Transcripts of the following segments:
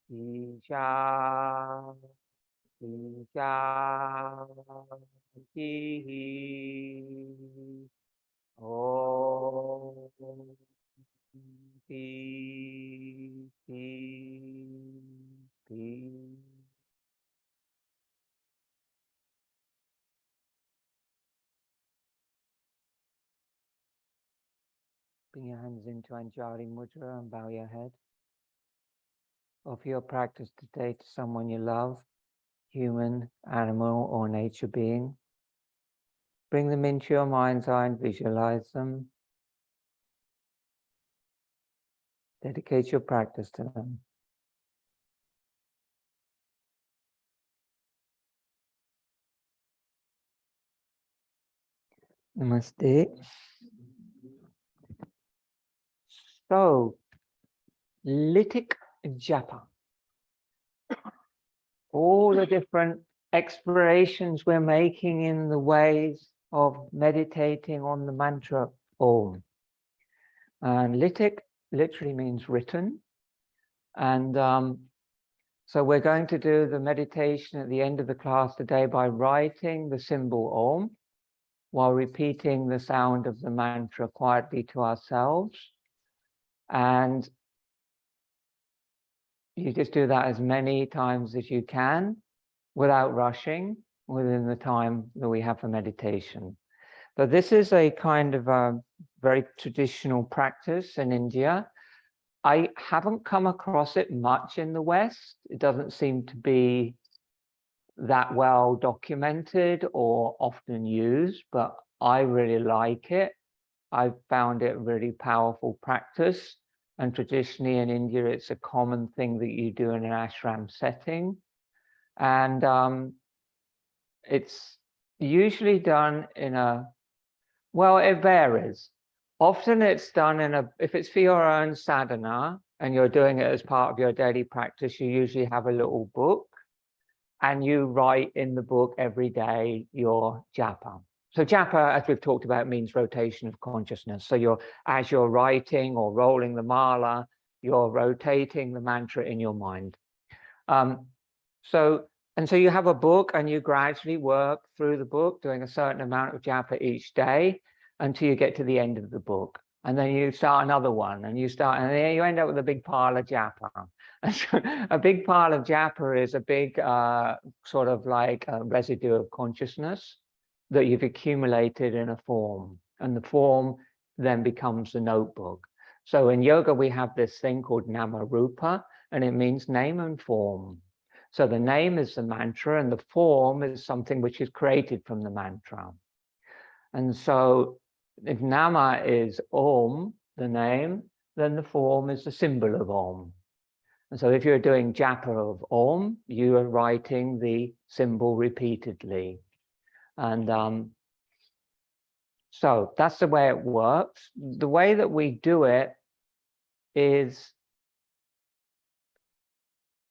Peace, peace, peace. Bring your hands into Anjali Mudra and bow your head. Offer your practice today to someone you love, human, animal, or nature being. Bring them into your mind's eye and visualize them. Dedicate your practice to them. Namaste. So, Lithik Japa. All the different explorations we're making in the ways of meditating on the mantra Om. And Lithik literally means written. And so we're going to do the meditation at the end of the class today by writing the symbol Om while repeating the sound of the mantra quietly to ourselves. And you just do that as many times as you can without rushing within the time that we have for meditation. But this is a kind of a very traditional practice in India. I haven't come across it much in the West. It doesn't seem to be that well documented or often used, but I really like it. I've found it a really powerful practice. And traditionally in India, it's a common thing that you do in an ashram setting. And it's usually done in a, well, it varies. Often it's done in a, if it's for your own sadhana and you're doing it as part of your daily practice, you usually have a little book and you write in the book every day your japa. So japa, as we've talked about, means rotation of consciousness. So as you're writing or rolling the mala, you're rotating the mantra in your mind. So you have a book and you gradually work through the book, doing a certain amount of japa each day until you get to the end of the book. And then you start another one and then you end up with a big pile of japa. And so a big pile of japa is a big sort of like a residue of consciousness that you've accumulated in a form. And the form then becomes the notebook. So in yoga, we have this thing called nama rupa, and it means name and form. So the name is the mantra and the form is something which is created from the mantra. And so if nama is Om, the name, then the form is the symbol of Om. And so if you're doing japa of Om, you are writing the symbol repeatedly. And so that's the way it works. The way that we do it is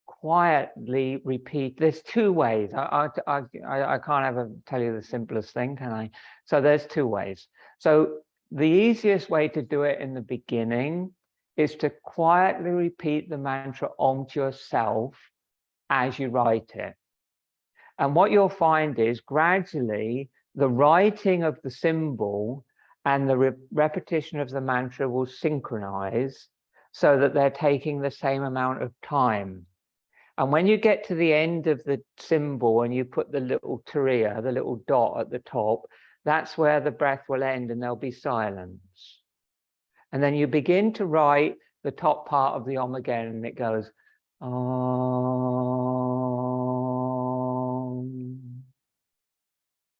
quietly repeat. There's two ways. I can't ever tell you the simplest thing, can I? So there's two ways. So the easiest way to do it in the beginning is to quietly repeat the mantra Om to yourself as you write it. And what you'll find is gradually the writing of the symbol and the repetition of the mantra will synchronize so that they're taking the same amount of time. And when you get to the end of the symbol and you put the little turiya, the little dot at the top, that's where the breath will end and there'll be silence. And then you begin to write the top part of the Om again, and it goes, Om,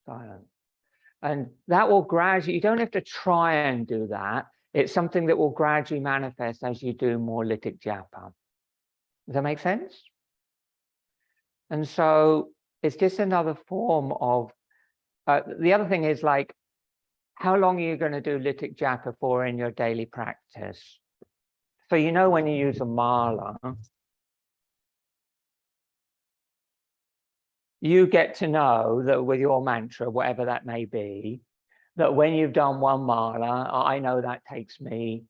silence. And that will gradually, you don't have to try and do that. It's something that will gradually manifest as you do more Lithik Japa. Does that make sense? And so it's just another form of, the other thing is like, how long are you going to do Lithik Japa for in your daily practice? So you know when you use a mala, you get to know that with your mantra, whatever that may be, that when you've done one mala, I know that takes me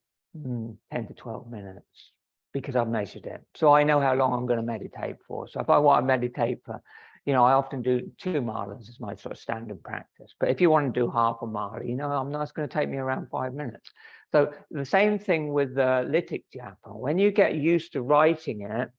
10 to 12 minutes. because I've measured it. So I know how long I'm going to meditate for. So if I want to meditate for, I often do 2 malas as my sort of standard practice. But if you want to do half a mala, it's going to take me around 5 minutes. So the same thing with the Lithik Japa. When you get used to writing it,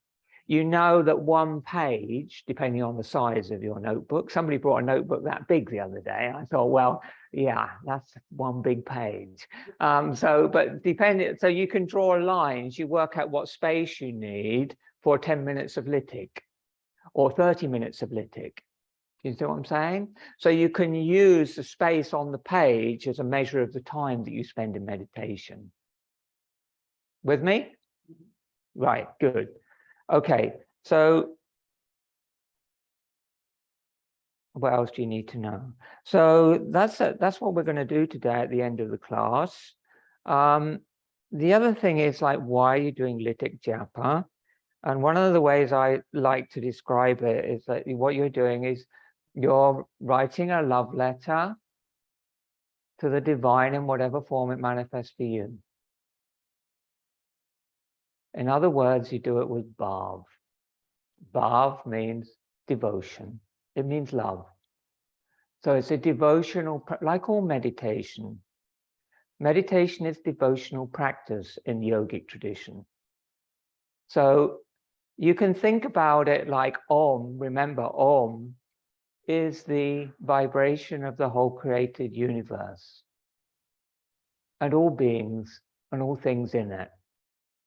you know that 1 page, depending on the size of your notebook, somebody brought a notebook that big the other day. I thought, well, yeah, that's 1 big page. So you can draw lines, you work out what space you need for 10 minutes of Lithik or 30 minutes of Lithik. You see what I'm saying? So you can use the space on the page as a measure of the time that you spend in meditation. With me? Right, good. Okay, so what else do you need to know? So that's what we're going to do today at the end of the class. The other thing is, like, why are you doing Lithik Japa? And one of the ways I like to describe it is that what you're doing is you're writing a love letter to the divine in whatever form it manifests for you. In other words, you do it with bhav. Bhav means devotion. It means love. So it's a devotional, like all meditation. Meditation is devotional practice in the yogic tradition. So you can think about it like Om. Remember, Om is the vibration of the whole created universe and all beings and all things in it,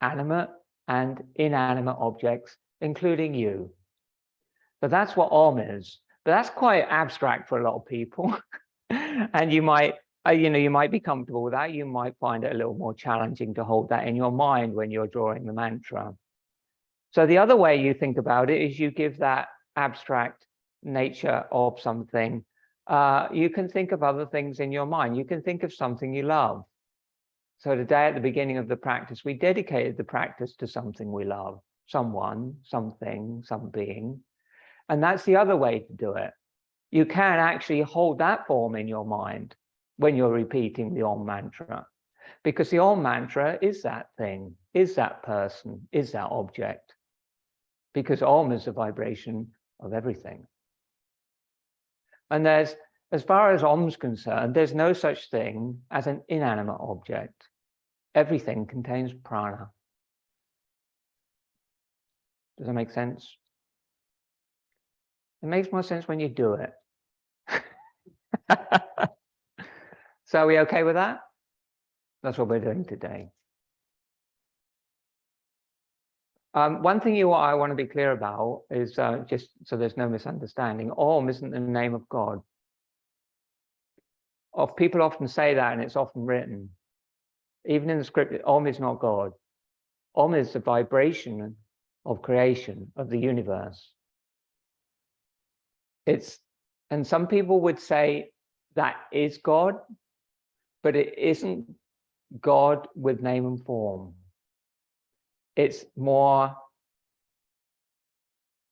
animate and inanimate objects, including you. So that's what Om is. But that's quite abstract for a lot of people. And you might, you might be comfortable with that. You might find it a little more challenging to hold that in your mind when you're drawing the mantra. So the other way you think about it is you give that abstract nature of something. You can think of other things in your mind. You can think of something you love. So today at the beginning of the practice, we dedicated the practice to something we love, someone, something, some being. And that's the other way to do it. You can actually hold that form in your mind when you're repeating the Om mantra, because the Om mantra is that thing, is that person, is that object, because Om is the vibration of everything. And as far as Om's concerned, there's no such thing as an inanimate object. Everything contains prana. Does that make sense? It makes more sense when you do it. So are we okay with that? That's what we're doing today. One thing I want to be clear about is, just so there's no misunderstanding, Om isn't the name of God. People often say that, and it's often written. Even in the script, Om is not God. Om is the vibration of creation, of the universe. And some people would say that is God, but it isn't God with name and form. It's more,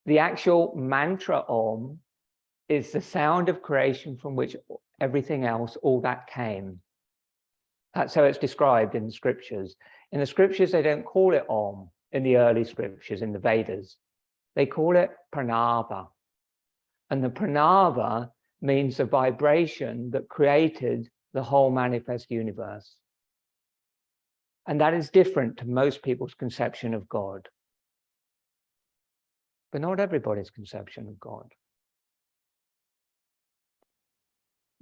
the actual mantra Om is the sound of creation from which everything else, all that came. That's how it's described in the scriptures. In the scriptures, they don't call it Om. In the early scriptures, in the Vedas, they call it pranava. And the pranava means the vibration that created the whole manifest universe. And that is different to most people's conception of God. But not everybody's conception of God.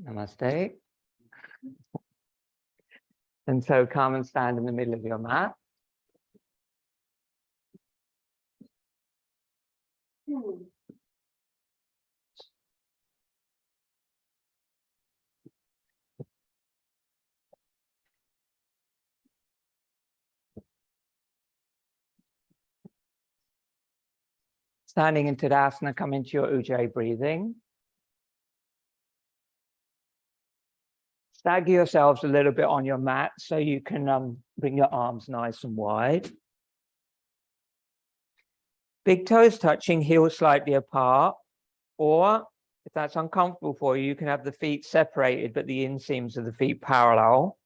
Namaste. And so come and stand in the middle of your mat. Standing in Tadasana, come into your Ujjayi breathing. Stagger yourselves a little bit on your mat so you can bring your arms nice and wide. Big toes touching, heels slightly apart. Or if that's uncomfortable for you, you can have the feet separated, but the inseams of the feet parallel.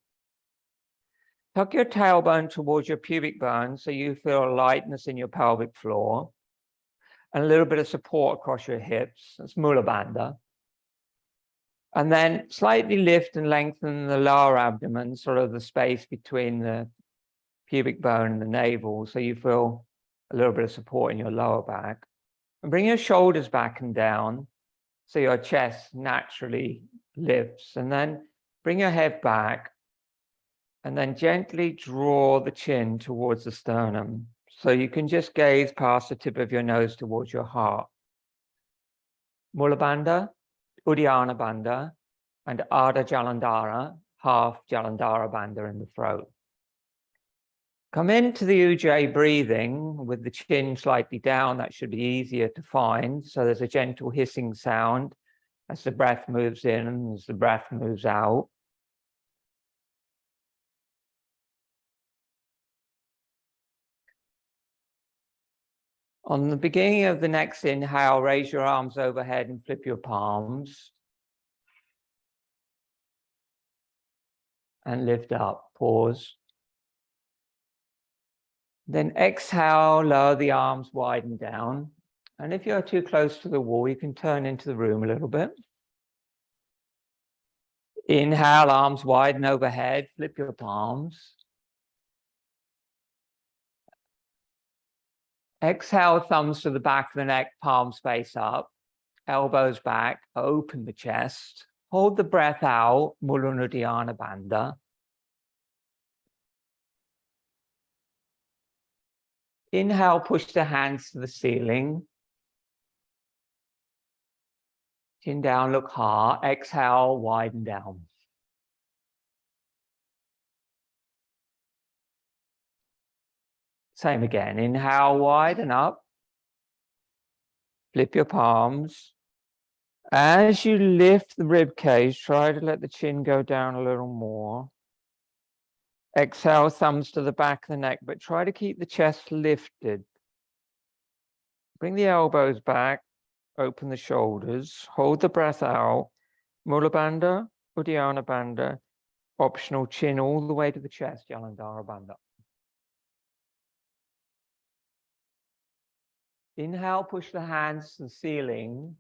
Tuck your tailbone towards your pubic bone so you feel a lightness in your pelvic floor and a little bit of support across your hips. That's Mula Bandha. And then slightly lift and lengthen the lower abdomen, sort of the space between the pubic bone and the navel, so you feel a little bit of support in your lower back. And bring your shoulders back and down so your chest naturally lifts. And then bring your head back and then gently draw the chin towards the sternum. So you can just gaze past the tip of your nose towards your heart. Mula Bandha, Uddiyana Bandha, and Ardha Jalandhara, half Jalandhara Bandha in the throat. Come into the Ujjayi breathing with the chin slightly down. That should be easier to find. So there's a gentle hissing sound as the breath moves in and as the breath moves out. On the beginning of the next inhale, raise your arms overhead and flip your palms. And lift up, pause. Then exhale, lower the arms, widen down. And if you're too close to the wall, you can turn into the room a little bit. Inhale, arms widen overhead, flip your palms. Exhale, thumbs to the back of the neck, palms face up, elbows back, open the chest. Hold the breath out, Mula Uddiyana Bandha. Inhale, push the hands to the ceiling. Chin down, look hard. Exhale, widen down. Same again. Inhale, widen up. Flip your palms. As you lift the rib cage, try to let the chin go down a little more. Exhale, thumbs to the back of the neck, but try to keep the chest lifted. Bring the elbows back, open the shoulders, hold the breath out. Mula Bandha, Uddiyana Bandha, optional chin all the way to the chest, Jalandhara Bandha. Inhale, push the hands to the ceiling.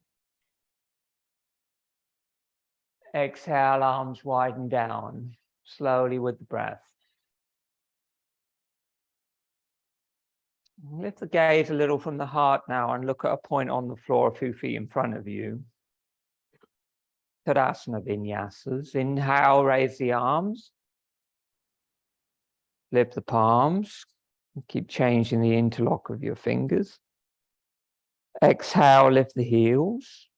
Exhale, arms widen down, slowly with the breath. Lift the gaze a little from the heart now and look at a point on the floor a few feet in front of you. Tadasana Vinyasas. Inhale, raise the arms. Lift the palms. Keep changing the interlock of your fingers. Exhale, lift the heels.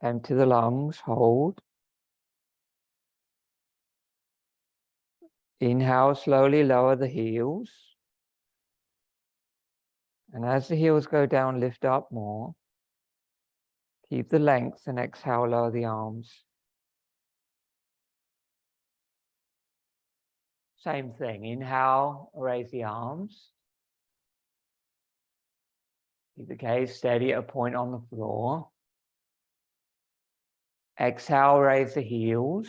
Empty the lungs, hold. Inhale, slowly lower the heels. And as the heels go down, lift up more. Keep the length and exhale, lower the arms. Same thing. Inhale, raise the arms. Keep the gaze steady at a point on the floor. Exhale, raise the heels.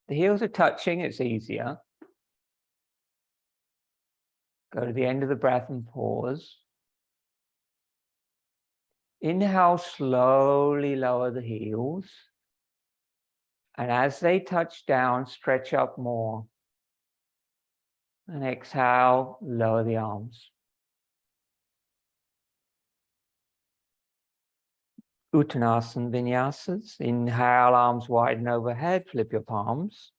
The heels are touching, it's easier. Go to the end of the breath and pause. Inhale, slowly lower the heels. And as they touch down, stretch up more. And exhale, lower the arms. Uttanasana Vinyasas. Inhale, arms widen overhead, flip your palms.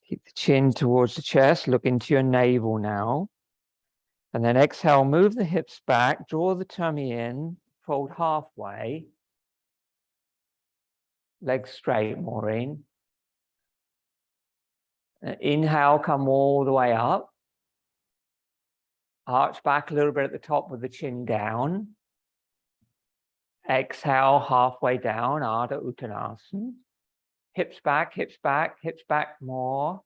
Keep the chin towards the chest, look into your navel now. And then exhale, move the hips back, draw the tummy in, fold halfway. Legs straight, Maureen. Inhale, come all the way up. Arch back a little bit at the top with the chin down. Exhale, halfway down, Ardha Uttanasana. Hips back, hips back, hips back more.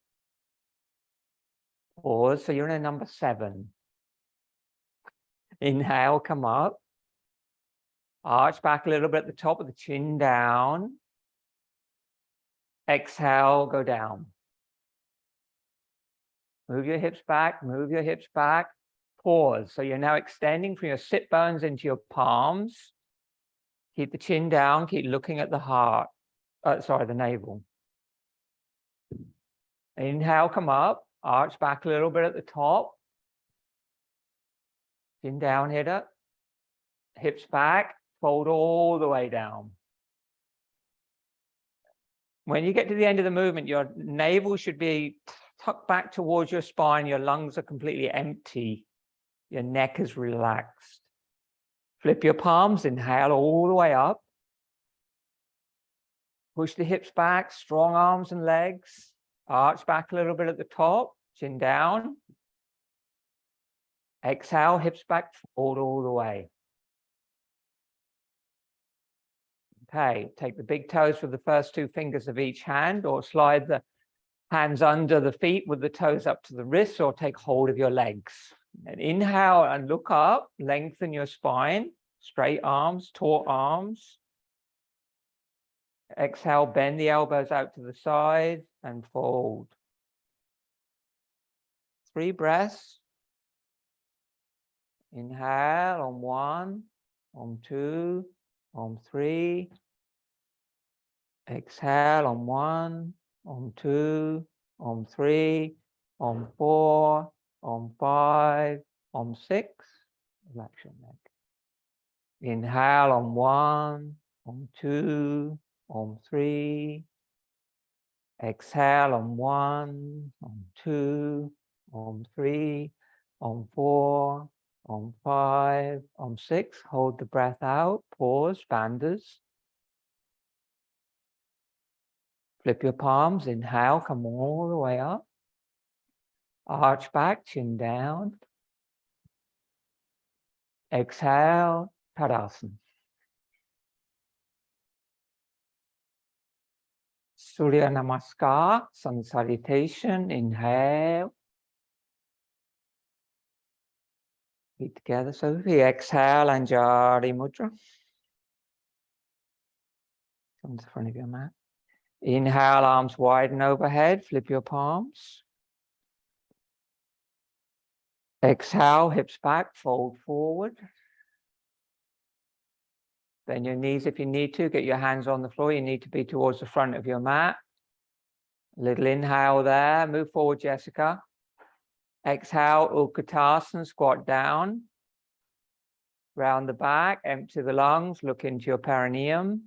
Pause, so you're in a number 7. Inhale, come up. Arch back a little bit at the top with the chin down. Exhale, go down. Move your hips back, move your hips back. Pause. So you're now extending from your sit bones into your palms. Keep the chin down, keep looking at the heart. The navel. Inhale, come up, arch back a little bit at the top. Chin down, hit it. Hips back, fold all the way down. When you get to the end of the movement, your navel should be tucked back towards your spine. Your lungs are completely empty. Your neck is relaxed. Flip your palms, inhale all the way up. Push the hips back, strong arms and legs. Arch back a little bit at the top, chin down. Exhale, hips back, fold all the way. Okay, take the big toes with the first two fingers of each hand, or slide the hands under the feet with the toes up to the wrists, or take hold of your legs. And inhale and look up, lengthen your spine, straight arms, taut arms. Exhale, bend the elbows out to the side and fold. 3 breaths. Inhale on 1, on 2, on 3. Exhale on 1, on 2, on 3, on 4, on 5, on 6. Relax your neck. Inhale on 1, on 2, on 3. Exhale on 1, on 2, on 3, on 4, on 5, on 6. Hold the breath out. Pause, bandhas. Flip your palms. Inhale, come all the way up. Arch back, chin down. Exhale, Tadasana. Surya Namaskar, sun salutation. Inhale. Feet together, so we exhale, Anjali Mudra. From the front of your mat. Inhale, arms widen overhead, flip your palms. Exhale, hips back, fold forward. Bend your knees if you need to, get your hands on the floor. You need to be towards the front of your mat. A little inhale there, move forward, Jessica. Exhale, Utkatasana, squat down. Round the back, empty the lungs, look into your perineum.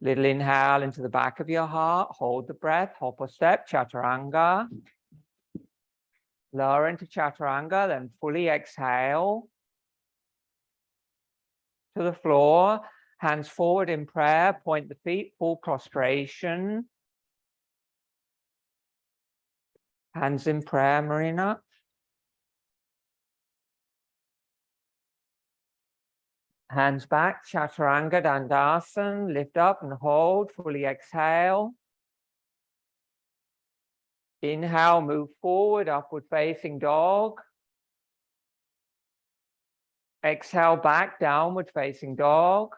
Little inhale into the back of your heart, hold the breath, hop or step, Chaturanga. Lower into Chaturanga, then fully exhale to the floor, hands forward in prayer, point the feet, full prostration. Hands in prayer, Marina. Hands back, Chaturanga, Dandasana, lift up and hold, fully exhale. Inhale, move forward, upward facing dog. Exhale, back, downward facing dog.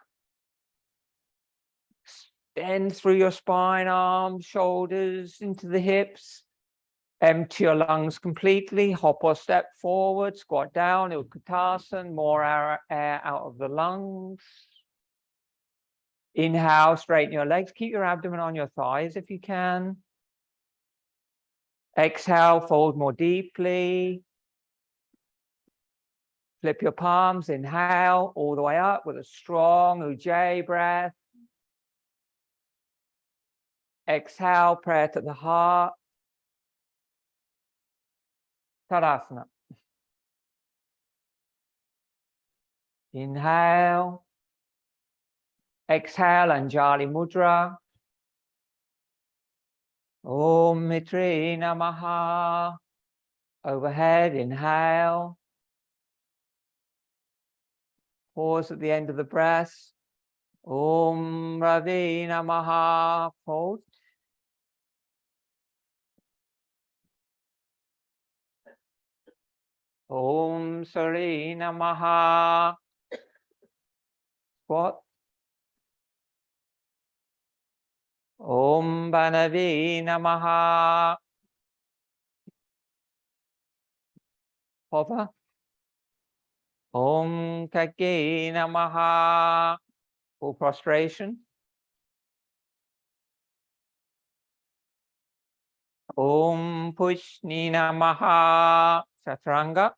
Extend through your spine, arms, shoulders, into the hips. Empty your lungs completely, hop or step forward, squat down, Utkatasana, more air out of the lungs. Inhale, straighten your legs, keep your abdomen on your thighs if you can. Exhale, fold more deeply. Flip your palms, inhale, all the way up with a strong Ujjayi breath. Exhale, prayer to the heart. Tadasana. Inhale. Exhale, Anjali Mudra. Om Mitri Namaha. Overhead, inhale. Pause at the end of the breath. Om Ravi Namaha. Fold. Om Sari Namaha. Squat. Om Banavi Namaha. Hover. Om Kage Namaha. Full prostration. Om Pushni Namaha. Chaturanga.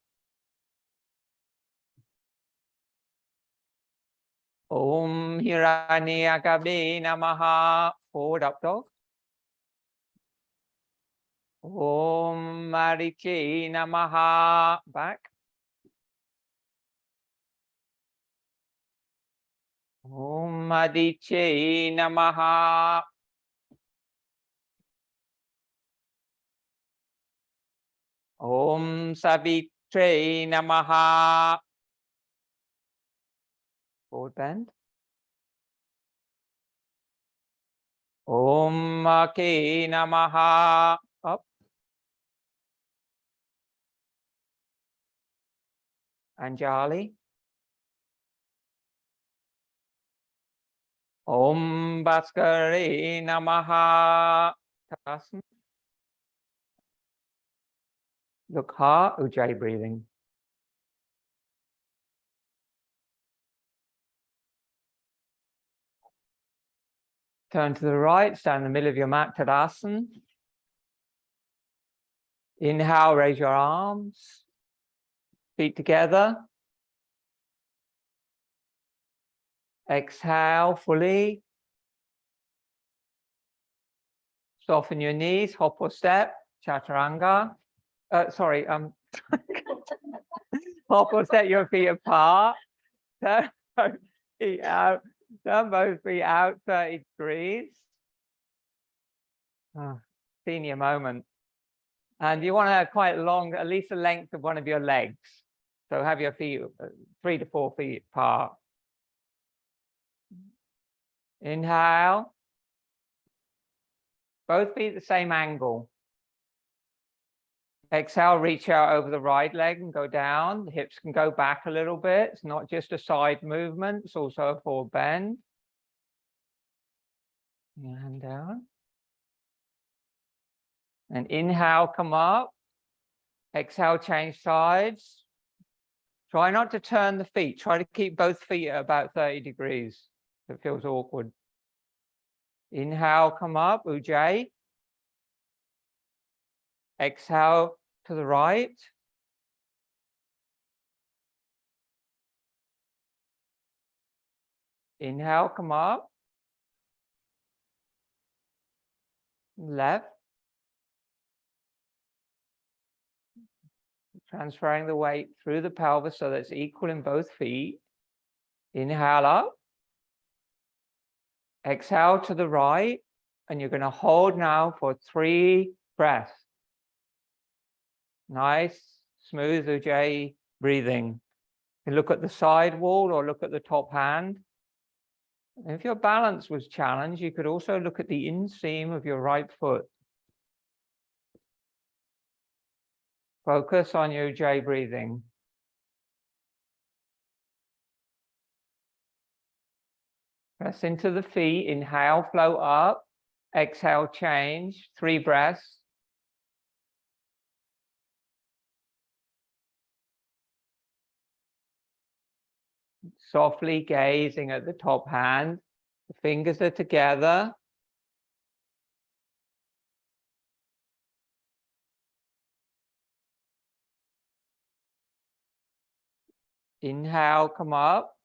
Om Hiranyakabe Namaha. Forward up dog. Om Marichi Namaha. Back. Om Adiche Namaha. Om Savitre Namaha. Forward bend. Om Ake Namaha. Up. Anjali. Om Bhaskare Namaha. Tadasana. Look hard, Ujjayi breathing. Turn to the right, stand in the middle of your mat, Tadasana. Inhale, raise your arms, feet together. Exhale fully. Soften your knees, hop or step, Chaturanga. Sorry, hop or step your feet apart. Turn both feet out. Turn both feet out 30 degrees. Senior moment. And you want to have quite long, at least the length of one of your legs. So have your feet 3 to 4 feet apart. Inhale. Both feet at the same angle. Exhale, reach out over the right leg and go down. The hips can go back a little bit. It's not just a side movement, it's also a forward bend. Your hand down. And inhale, come up. Exhale, change sides. Try not to turn the feet. Try to keep both feet at about 30 degrees. If it feels awkward. Inhale, come up, Ujjayi. Exhale to the right. Inhale, come up. Left. Transferring the weight through the pelvis so that it's equal in both feet. Inhale up. Exhale to the right. And you're going to hold now for 3 breaths. Nice, smooth Ujjayi breathing. You look at the side wall or look at the top hand. And if your balance was challenged, you could also look at the inseam of your right foot. Focus on your Ujjayi breathing. Press into the feet. Inhale, float up. Exhale, change. 3 breaths. Softly gazing at the top hand. The fingers are together. Inhale, come up.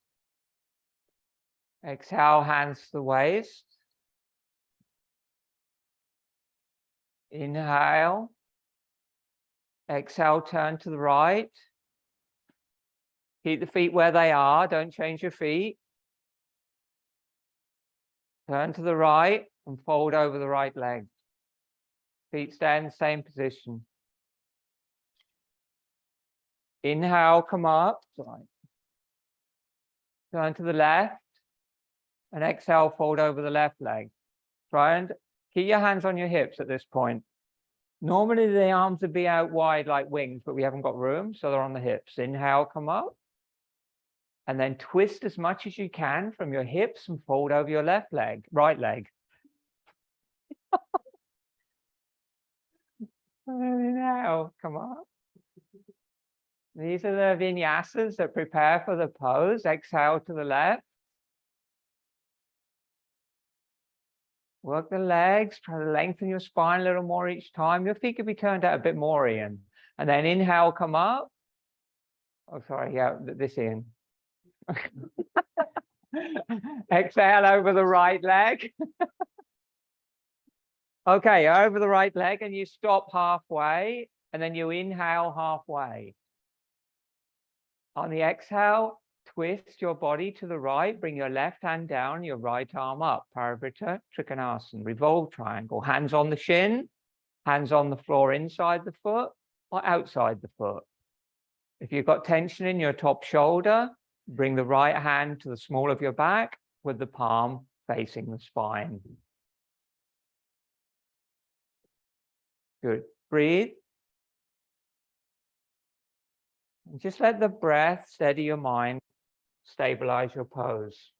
Exhale, hands to the waist. Inhale. Exhale, turn to the right. Keep the feet where they are. Don't change your feet. Turn to the right and fold over the right leg. Feet stay in the same position. Inhale, come up. Turn to the left. And exhale, fold over the left leg. Try and keep your hands on your hips at this point. Normally the arms would be out wide like wings, but we haven't got room, so they're on the hips. Inhale, come up. And then twist as much as you can from your hips and fold over your left leg, right leg. Inhale, come up. These are the vinyasas that prepare for the pose. Exhale to the left. Work the legs, try to lengthen your spine a little more each time. Your feet could be turned out a bit more, Ian. And then inhale, come up. Oh, sorry, yeah, this Ian. Exhale over the right leg. Okay, over the right leg, and you stop halfway, and then you inhale halfway. On the exhale, twist your body to the right, bring your left hand down, your right arm up, Parivrtta Trikonasana, revolve triangle, hands on the shin, hands on the floor inside the foot or outside the foot. If you've got tension in your top shoulder, bring the right hand to the small of your back with the palm facing the spine. Good. Breathe. And just let the breath steady your mind, stabilize your pose.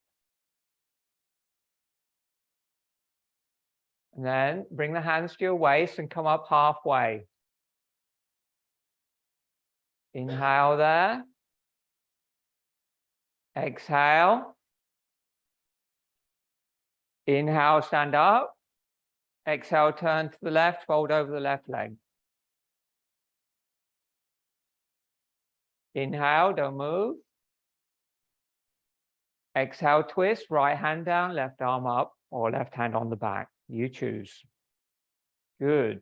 And then bring the hands to your waist and come up halfway. Inhale there. Exhale. Inhale, stand up. Exhale, turn to the left, fold over the left leg. Inhale, don't move. Exhale, twist, right hand down, left arm up, or left hand on the back. You choose. Good.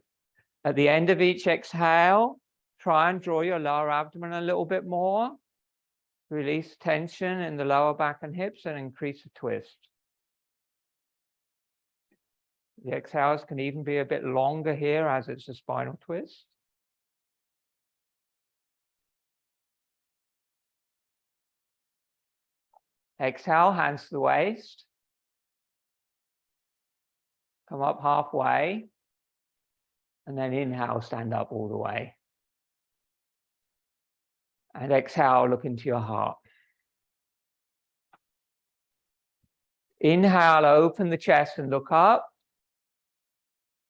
At the end of each exhale, try and draw your lower abdomen a little bit more. Release tension in the lower back and hips and increase the twist. The exhales can even be a bit longer here as it's a spinal twist. Exhale, hands to the waist. Come up halfway. And then inhale, stand up all the way. And exhale, look into your heart. Inhale, open the chest and look up.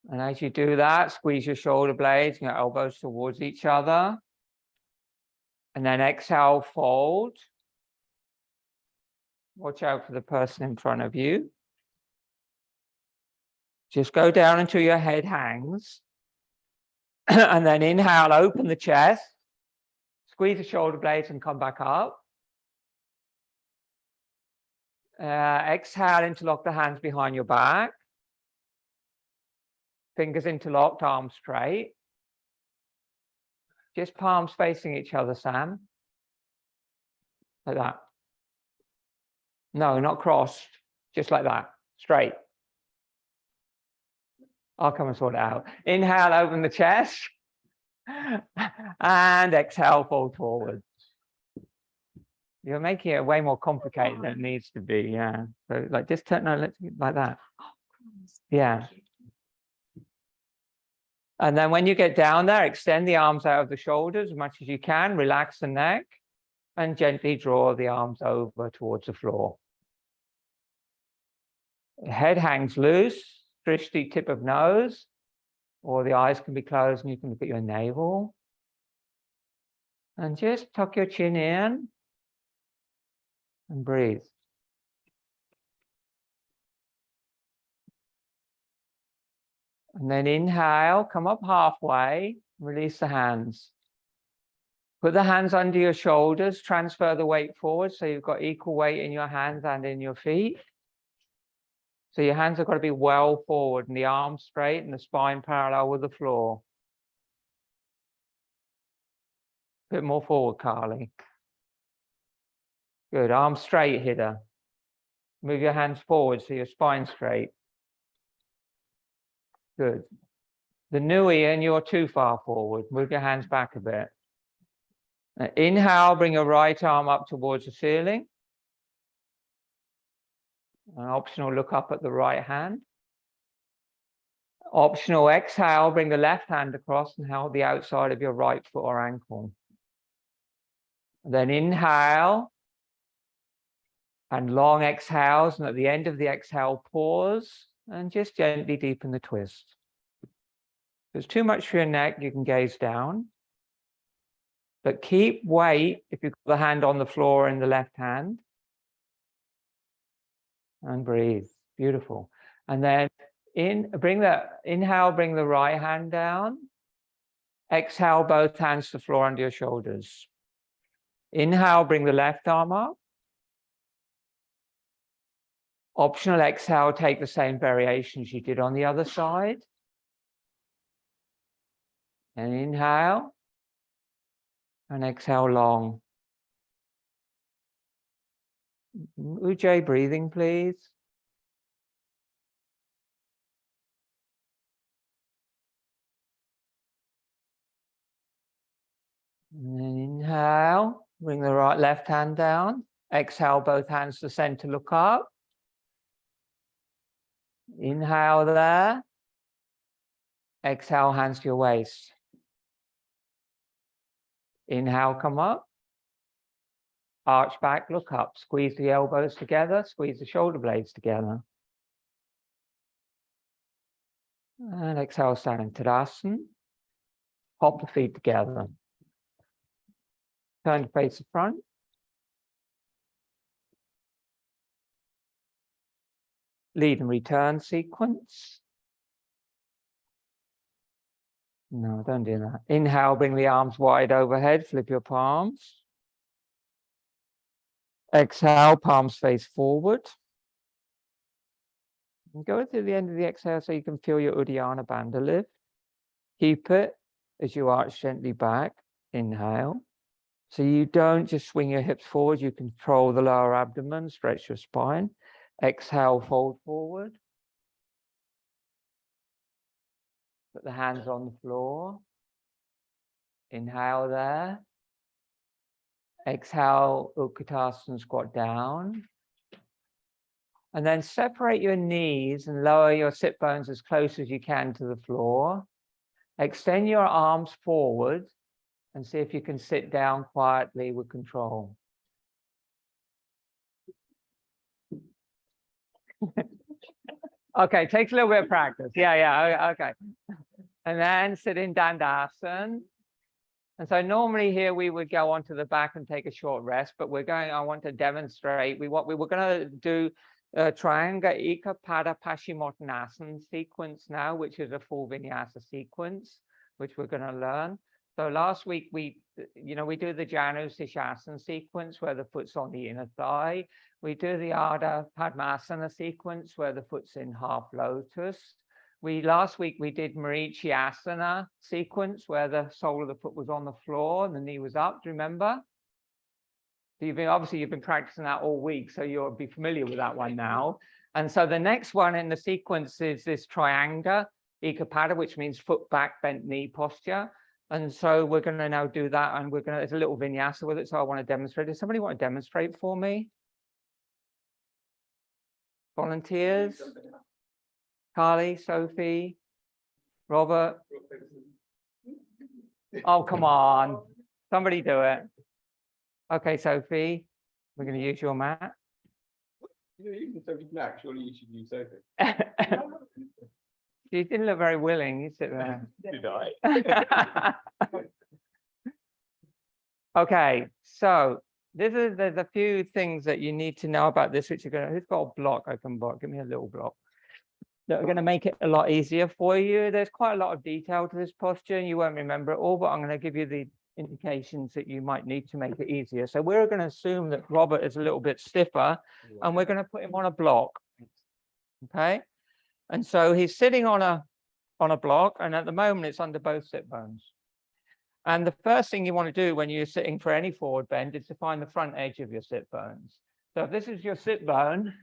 And as you do that, squeeze your shoulder blades and your elbows towards each other. And then exhale, fold. Watch out for the person in front of you. Just go down until your head hangs. And then inhale, open the chest. Squeeze the shoulder blades and come back up. Exhale, interlock the hands behind your back. Fingers interlocked, arms straight. Just palms facing each other, Sam. Like that. No, not crossed. Just like that. Straight. I'll come and sort it out. Inhale, open the chest. And exhale, fold forward. You're making it way more complicated than it needs to be. Yeah. So like just turn, no, let's like that. Yeah. And then when you get down there, extend the arms out of the shoulders as much as you can, relax the neck, and gently draw the arms over towards the floor. Head hangs loose, drishti tip of nose, or the eyes can be closed and you can look at your navel. And just tuck your chin in and breathe. And then inhale, come up halfway, release the hands. Put the hands under your shoulders, transfer the weight forward so you've got equal weight in your hands and in your feet. So your hands have got to be well forward and the arms straight and the spine parallel with the floor. A bit more forward, Carly. Good, arms straight, Hida. Move your hands forward so your spine's straight. Good. The Nui, and you're too far forward. Move your hands back a bit. Now, inhale, bring your right arm up towards the ceiling. An optional look up at the right hand. Optional exhale, bring the left hand across and hold the outside of your right foot or ankle. Then inhale and long exhales, and at the end of the exhale, pause and just gently deepen the twist. If it's too much for your neck, you can gaze down. But keep weight if you've got the hand on the floor in the left hand. And breathe. Beautiful. And then inhale, bring the right hand down. Exhale, both hands to the floor under your shoulders. Inhale, bring the left arm up. Optional exhale, take the same variations you did on the other side. And inhale. And exhale long. Ujjayi, breathing, please. And then inhale, bring the left hand down. Exhale, both hands to center, look up. Inhale there. Exhale, hands to your waist. Inhale, come up. Arch back, look up. Squeeze the elbows together, squeeze the shoulder blades together. And exhale, stand Tadasana. Hop the feet together. Turn to face the front. Lead and return sequence. No, don't do that. Inhale, bring the arms wide overhead, flip your palms. Exhale, palms face forward. And go to the end of the exhale so you can feel your Uddiyana Bandha lift. Keep it as you arch gently back. Inhale. So you don't just swing your hips forward, you control the lower abdomen, stretch your spine. Exhale, fold forward. Put the hands on the floor. Inhale there. Exhale, Utkatasana, squat down. And then separate your knees and lower your sit bones as close as you can to the floor. Extend your arms forward and see if you can sit down quietly with control. Okay, takes a little bit of practice. Yeah, okay. And then sit in Dandasana. And so normally here we would go onto the back and take a short rest, but I want to demonstrate, we were going to do a Triangmukha Ekapada Paschimottanasana sequence now, which is a full Vinyasa sequence, which we're going to learn. So last week we do the Janu Sirsasana sequence where the foot's on the inner thigh. We do the Ardha Padmasana sequence where the foot's in half lotus. Last week we did Marichi Asana sequence where the sole of the foot was on the floor and the knee was up. Do you remember? So you've been practicing that all week, so you'll be familiar with that one now. And so the next one in the sequence is this Triangmukha Ekapada, which means foot back, bent knee posture. And so we're going to now do that, and there's a little vinyasa with it, so I want to demonstrate. Does somebody want to demonstrate for me? Volunteers? Carly, Sophie, Robert? Oh, come on. Somebody do it. Okay, Sophie, we're going to use your mat. You know, even Sophie's mat, surely you should use Sophie. You didn't look very willing. You sit there. Did I? Okay, so there's a few things that you need to know about this, which who's got a block I can block? Give me a little block. That are going to make it a lot easier for you. There's quite a lot of detail to this posture, and you won't remember it all, but I'm going to give you the indications that you might need to make it easier. So we're going to assume that Robert is a little bit stiffer, and we're going to put him on a block. Okay, and so he's sitting on a block, and at the moment it's under both sit bones. And the first thing you want to do when you're sitting for any forward bend is to find the front edge of your sit bones. So if this is your sit bone,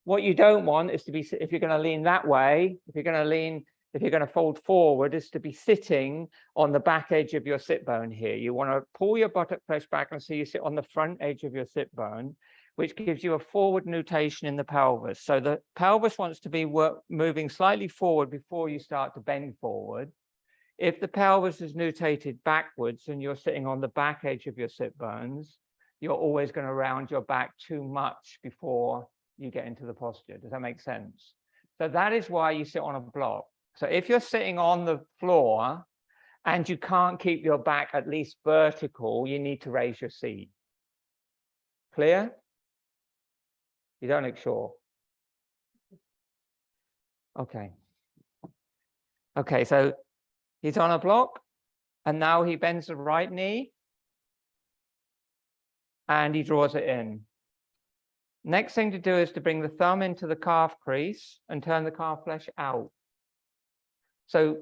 what you don't want is to be, if you're going to lean that way, if you're going to fold forward, is to be sitting on the back edge of your sit bone here. You want to pull your buttock flesh back and so you sit on the front edge of your sit bone, which gives you a forward nutation in the pelvis. So the pelvis wants to be moving slightly forward before you start to bend forward. If the pelvis is nutated backwards and you're sitting on the back edge of your sit bones, you're always going to round your back too much before you get into the posture. Does that make sense? So that is why you sit on a block. So if you're sitting on the floor and you can't keep your back at least vertical, you need to raise your seat. Clear? You don't look sure. Okay. Okay, so he's on a block, and now he bends the right knee, and he draws it in. Next thing to do is to bring the thumb into the calf crease and turn the calf flesh out. So,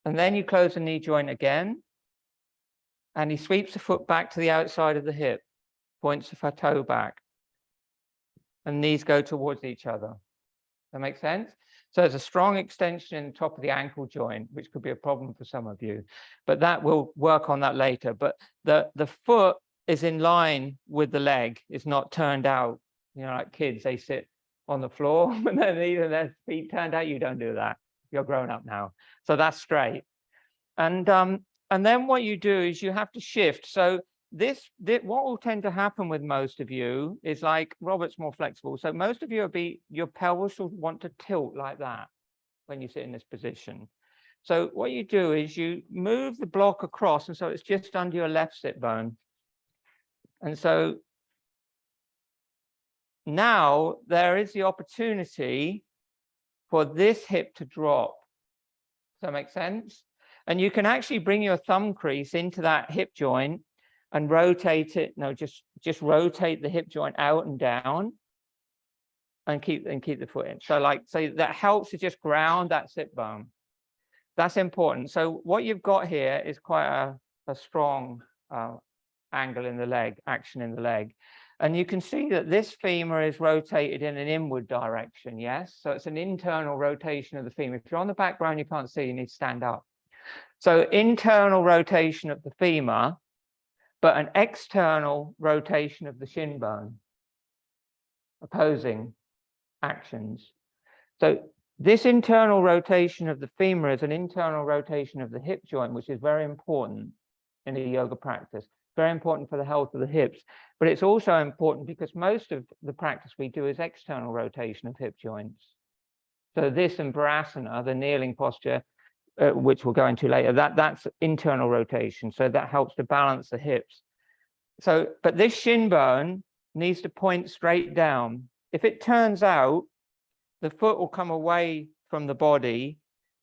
and then you close the knee joint again, and he sweeps the foot back to the outside of the hip, points the toe back, and knees go towards each other. That makes sense? So there's a strong extension in the top of the ankle joint, which could be a problem for some of you, but that we'll work on that later. But the foot is in line with the leg. It's not turned out. You know, like kids, they sit on the floor and then their feet turned out. You don't do that. You're grown up now. So that's straight. And then what you do is you have to shift. So this what will tend to happen with most of you is, like, Robert's more flexible. So most of you will your pelvis will want to tilt like that when you sit in this position. So what you do is you move the block across, and so it's just under your left sit bone. And so now there is the opportunity for this hip to drop. Does that make sense? And you can actually bring your thumb crease into that hip joint and rotate it. No, just rotate the hip joint out and down, and keep the foot in. So that helps to just ground that sit bone. That's important. So what you've got here is quite a strong angle in the leg, action in the leg. And you can see that this femur is rotated in an inward direction, yes? So it's an internal rotation of the femur. If you're on the background, you can't see, you need to stand up. So internal rotation of the femur, but an external rotation of the shin bone, opposing actions. So this internal rotation of the femur is an internal rotation of the hip joint, which is very important in a yoga practice, very important for the health of the hips. But it's also important because most of the practice we do is external rotation of hip joints. So this and Asana, the kneeling posture, which we'll go into later, that's internal rotation. So that helps to balance the hips. So, but this shin bone needs to point straight down. If it turns out, the foot will come away from the body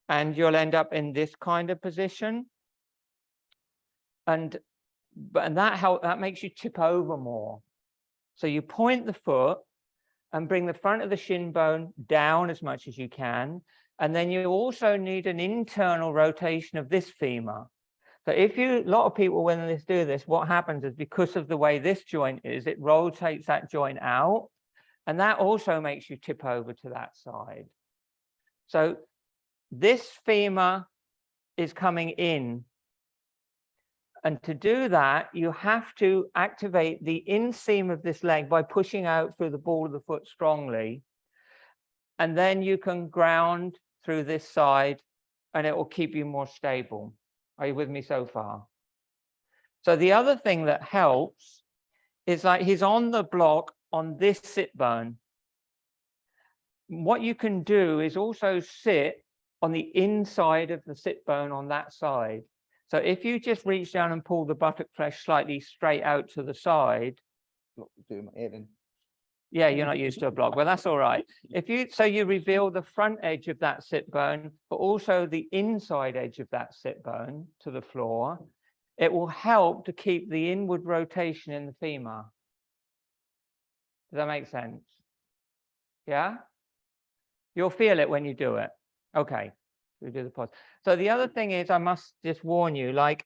and you'll end up in this kind of position. And that makes you tip over more. So you point the foot and bring the front of the shin bone down as much as you can. And then you also need an internal rotation of this femur. So a lot of people, when they do this, what happens is, because of the way this joint is, it rotates that joint out. And that also makes you tip over to that side. So this femur is coming in. And to do that, you have to activate the inseam of this leg by pushing out through the ball of the foot strongly. And then you can ground through this side, and it will keep you more stable. Are you with me so far? So the other thing that helps is, like, he's on the block on this sit bone. What you can do is also sit on the inside of the sit bone on that side. So if you just reach down and pull the buttock flesh slightly straight out to the side. Yeah, you're not used to a block, but that's all right. So you reveal the front edge of that sit bone, but also the inside edge of that sit bone to the floor. It will help to keep the inward rotation in the femur. Does that make sense? Yeah? You'll feel it when you do it. Okay, we do the pause. So the other thing is, I must just warn you, like,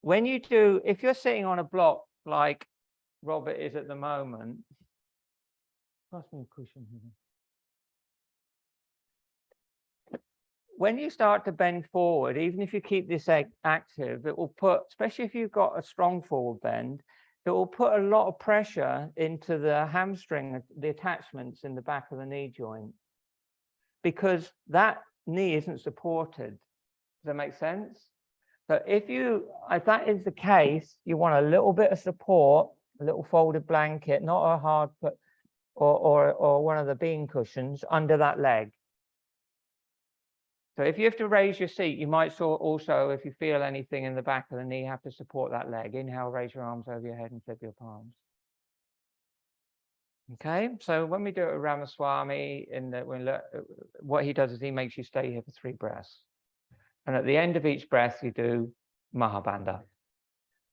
when you do, if you're sitting on a block like Robert is at the moment, cushion here. When you start to bend forward, even if you keep this active, it will put, especially if you've got a strong forward bend, it will put a lot of pressure into the hamstring, the attachments in the back of the knee joint, because that knee isn't supported. Does that make sense? So if that is the case, you want a little bit of support, a little folded blanket, not a hard put, or one of the bean cushions under that leg. So if you have to raise your seat, you might also, if you feel anything in the back of the knee, have to support that leg. Inhale, raise your arms over your head and flip your palms. Okay, so when we do it with Ramaswamy, what he does is he makes you stay here for 3 breaths. And at the end of each breath, you do Mahabandha.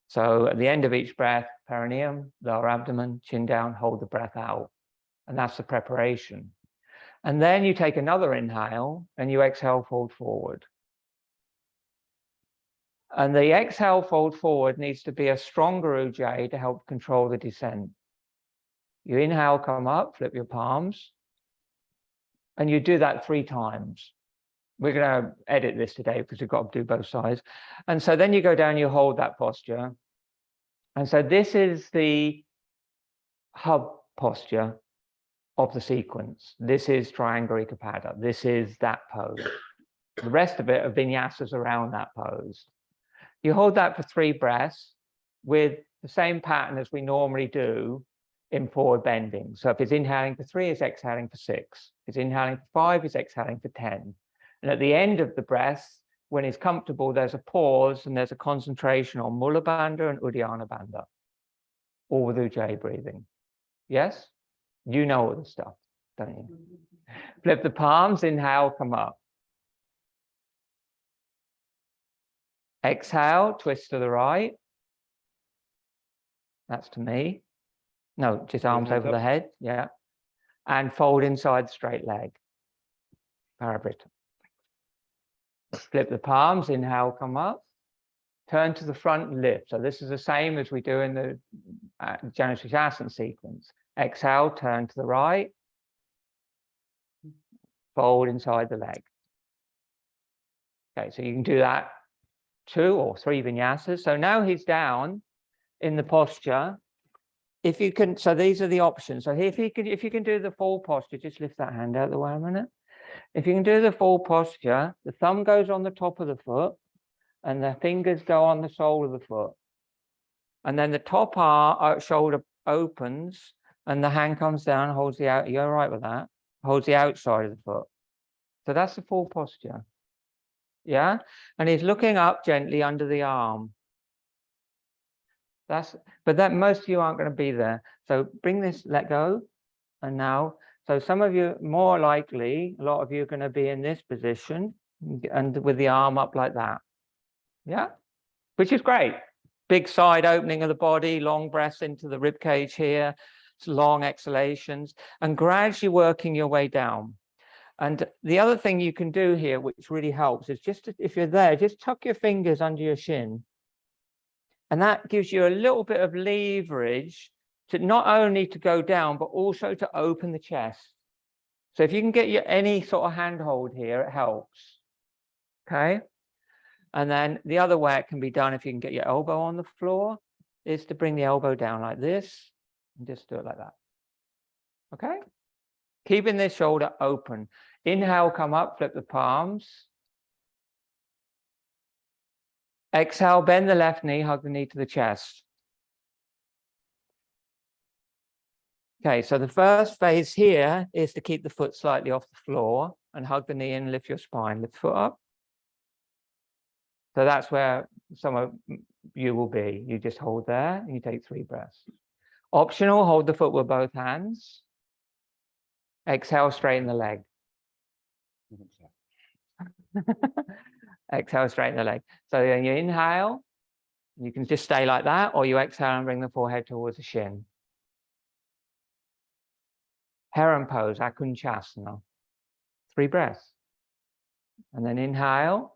So at the end of each breath, perineum, lower abdomen, chin down, hold the breath out. And that's the preparation. And then you take another inhale and you exhale, fold forward. And the exhale, fold forward needs to be a stronger ujjayi to help control the descent. You inhale, come up, flip your palms. And you do that 3 times. We're going to edit this today because we've got to do both sides. And so then you go down, you hold that posture. And so this is the hub posture of the sequence. This is Triangmukha ekapada. This is that pose. The rest of it are vinyasas around that pose. You hold that for 3 breaths with the same pattern as we normally do in forward bending. So if it's inhaling for 3, it's exhaling for 6. If it's inhaling for 5, it's exhaling for 10. And at the end of the breath, when it's comfortable, there's a pause and there's a concentration on Mula Bandha and Uddiyana Bandha, all with Ujjayi breathing. Yes? You know all this stuff, don't you? Flip the palms, inhale, come up. Exhale, twist to the right. That's to me. No, just arms over the head, yeah. And fold inside straight leg. Parabrita. Flip the palms, inhale, come up. Turn to the front and lift. So this is the same as we do in the Asana sequence. Exhale, turn to the right. Fold inside the leg. Okay, so you can do that 2 or 3 vinyasas. So now he's down in the posture. If you can, so these are the options. So if you can do the full posture, just lift that hand out of the way a minute. If you can do the full posture, the thumb goes on the top of the foot and the fingers go on the sole of the foot. And then the top shoulder opens and the hand comes down, holds the out. You're all right with that? Holds the outside of the foot. So that's the full posture. Yeah. And he's looking up gently under the arm. But that most of you aren't going to be there. So bring this, let go. And now, so some of you, more likely, a lot of you are going to be in this position and with the arm up like that. Yeah. Which is great. Big side opening of the body, long breaths into the rib cage here, long exhalations, and gradually working your way down. And the other thing you can do here, which really helps, is just if you're there, just tuck your fingers under your shin. And that gives you a little bit of leverage to not only to go down, but also to open the chest. So if you can get any sort of handhold here, it helps. Okay. And then the other way it can be done, if you can get your elbow on the floor, is to bring the elbow down like this and just do it like that. Okay. Keeping this shoulder open. Inhale, come up, flip the palms. Exhale, bend the left knee, hug the knee to the chest. Okay, so the first phase here is to keep the foot slightly off the floor and hug the knee and lift your spine. Lift the foot up. So that's where some of you will be. You just hold there and you take 3 breaths. Optional, hold the foot with both hands. Exhale, straighten the leg. Exhale, straighten the leg. So then you inhale, you can just stay like that, or you exhale and bring the forehead towards the shin. Heron pose, Akunchasana. 3 breaths. And then inhale.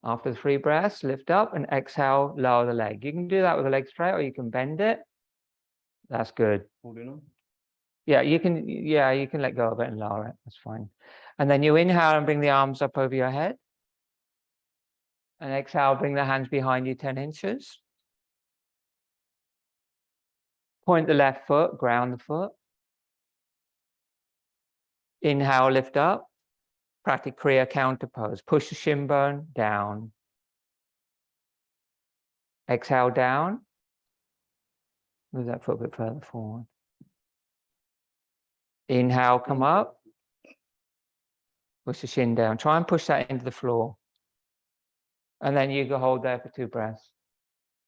After the 3 breaths, lift up and exhale, lower the leg. You can do that with the leg straight or you can bend it. That's good. Holding on. Yeah, you can let go of it and lower it. That's fine. And then you inhale and bring the arms up over your head. And exhale, bring the hands behind you 10 inches. Point the left foot, ground the foot. Inhale, lift up. Pratikriya counter pose. Push the shin bone down. Exhale down. Move that foot a bit further forward. Inhale, come up. Push the shin down. Try and push that into the floor. And then you go hold there for 2 breaths.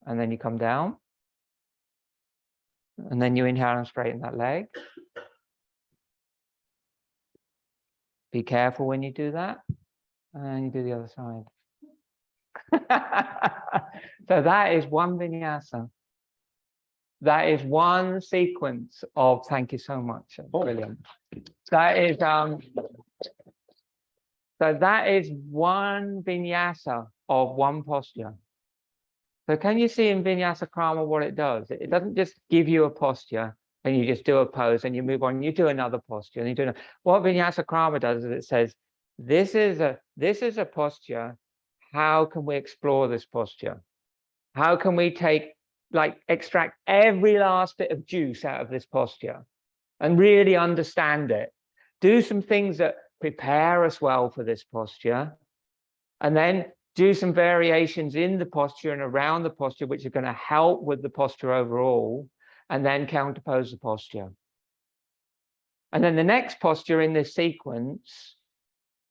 And then you come down. And then you inhale and straighten that leg. Be careful when you do that. And you do the other side. So that is one vinyasa. That is one sequence of, thank you so much. Brilliant. That is so that is one vinyasa of one posture. So can you see in Vinyasa Krama what it does? It doesn't just give you a posture and you just do a pose and you move on, you do another posture and you do another. What Vinyasa Krama does is it says, this is a posture. How can we explore this posture? How can we extract every last bit of juice out of this posture and really understand it? Do some things that prepare us well for this posture, and then do some variations in the posture and around the posture, which are going to help with the posture overall, and then counterpose the posture. And then the next posture in this sequence,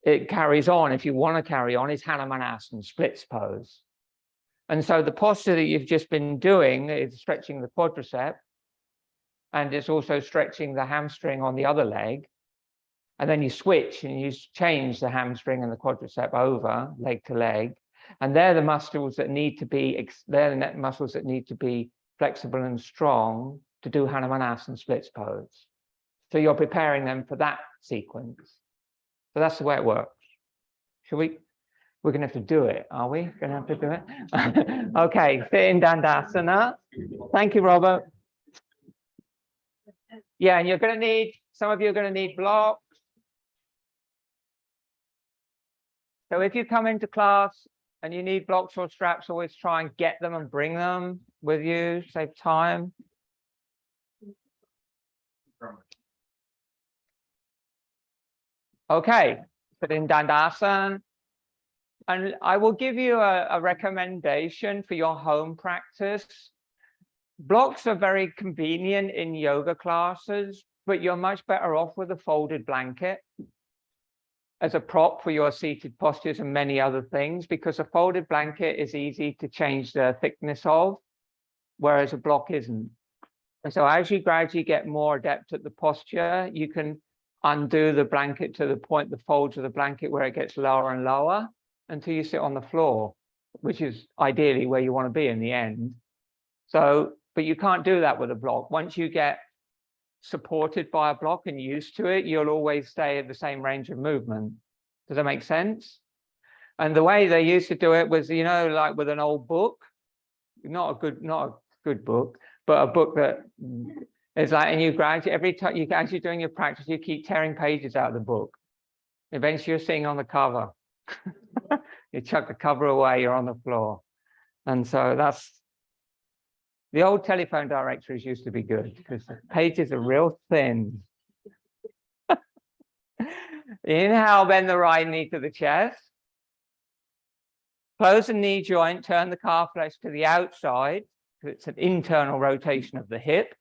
it carries on, if you want to carry on, is Hanumanasana, splits pose. And so the posture that you've just been doing is stretching the quadricep, and it's also stretching the hamstring on the other leg. And then you switch and you change the hamstring and the quadricep over leg to leg. And they're the muscles that need to be, flexible and strong to do Hanumanasana splits pose. So you're preparing them for that sequence. So that's the way it works. Should we? We're going to have to do it, are we? Going to have to do it? Okay, sit in Dandasana. Thank you, Robert. Yeah, and you're going to need, some of you are going to need blocks. So if you come into class and you need blocks or straps, always try and get them and bring them with you, save time. Okay, sit in Dandasana. And I will give you a recommendation for your home practice. Blocks are very convenient in yoga classes, but you're much better off with a folded blanket as a prop for your seated postures and many other things, because a folded blanket is easy to change the thickness of, whereas a block isn't. And so as you gradually get more adept at the posture, you can undo the blanket to the point, the folds of the blanket where it gets lower and lower until you sit on the floor, which is ideally where you want to be in the end. So, but you can't do that with a block. Once you get supported by a block and used to it, you'll always stay at the same range of movement. Does that make sense? And the way they used to do it was, you know, like with an old book, not a good book, but a book that is like, and you gradually, every time you actually doing your practice, you keep tearing pages out of the book. Eventually you're sitting on the cover. You chuck the cover away, you're on the floor. And so that's, the old telephone directories used to be good because the pages are real thin. Inhale, bend the right knee to the chest. Close the knee joint, turn the calf flex to the outside. It's an internal rotation of the hip.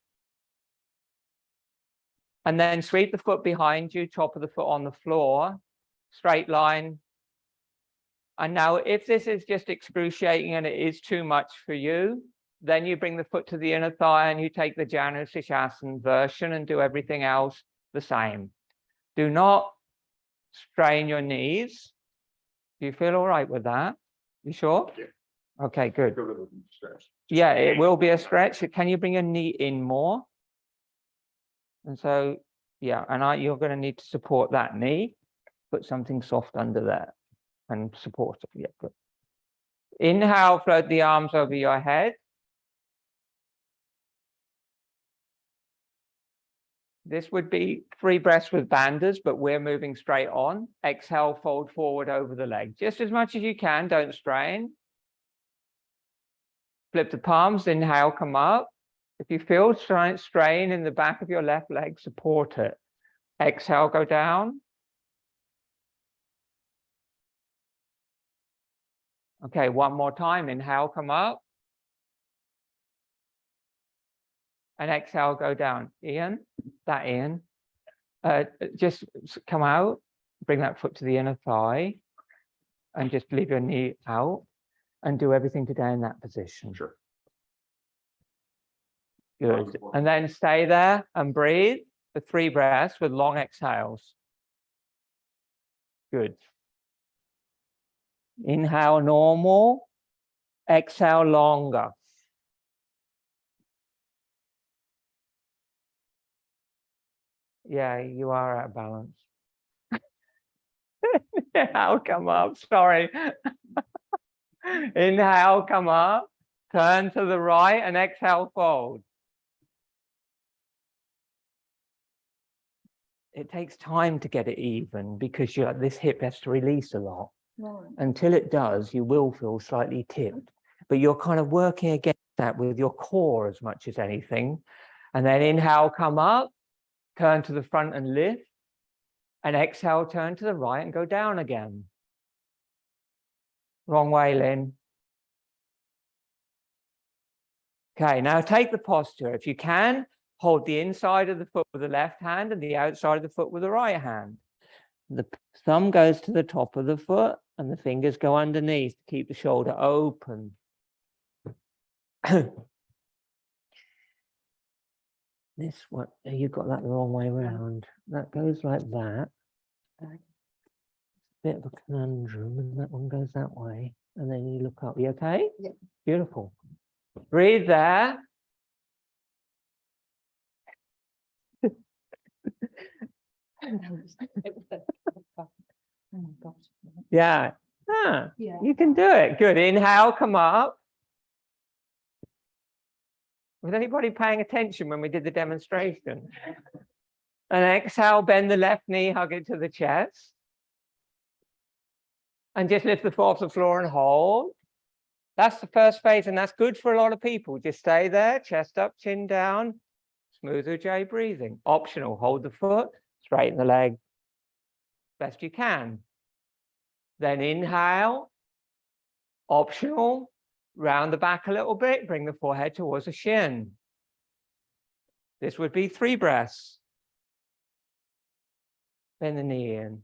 And then sweep the foot behind you, top of the foot on the floor, straight line. And now if this is just excruciating and it is too much for you, then you bring the foot to the inner thigh and you take the Janu Sirsasana version and do everything else the same. Do not strain your knees. Do you feel all right with that? You sure? Yeah. Okay, good. Yeah, it will be a stretch. Can you bring your knee in more? And so, yeah, and you're going to need to support that knee. Put something soft under there and support it. Yeah, good. Inhale, float the arms over your head. This would be 3 breaths with bandhas, but we're moving straight on. Exhale, fold forward over the leg. Just as much as you can, don't strain. Flip the palms, inhale, come up. If you feel strain in the back of your left leg, support it. Exhale, go down. Okay, one more time. Inhale, come up. And exhale, go down. Ian, just come out. bring that foot to the inner thigh and just leave your knee out and do everything today in that position. Sure. Good. And then stay there and breathe for 3 breaths with long exhales. Good. Inhale normal, exhale longer. Yeah, you are out of balance. Inhale, come up, sorry. Inhale, come up, turn to the right and exhale, fold. It takes time to get it even because this hip has to release a lot. Right. Until it does, you will feel slightly tipped, but you're kind of working against that with your core as much as anything. And then inhale, come up, turn to the front and lift, and exhale, turn to the right and go down again. Wrong way, Lynn. Okay, now take the posture. If you can, hold the inside of the foot with the left hand and the outside of the foot with the right hand. The thumb goes to the top of the foot and the fingers go underneath to keep the shoulder open. This one, you got that the wrong way around. That goes like that. Bit of a conundrum, and that one goes that way. And then you look up. You okay? Yeah. Beautiful. Breathe there. Yeah. Ah, yeah. You can do it. Good. Inhale, come up. Was anybody paying attention when we did the demonstration? And exhale, bend the left knee, hug it to the chest. And just lift the foot off the floor and hold. That's the first phase, and that's good for a lot of people. Just stay there, chest up, chin down, smooth Ujjayi breathing. Optional, hold the foot, straighten the leg best you can. Then inhale, optional, round the back a little bit, bring the forehead towards the shin. This would be 3 breaths. Bend the knee in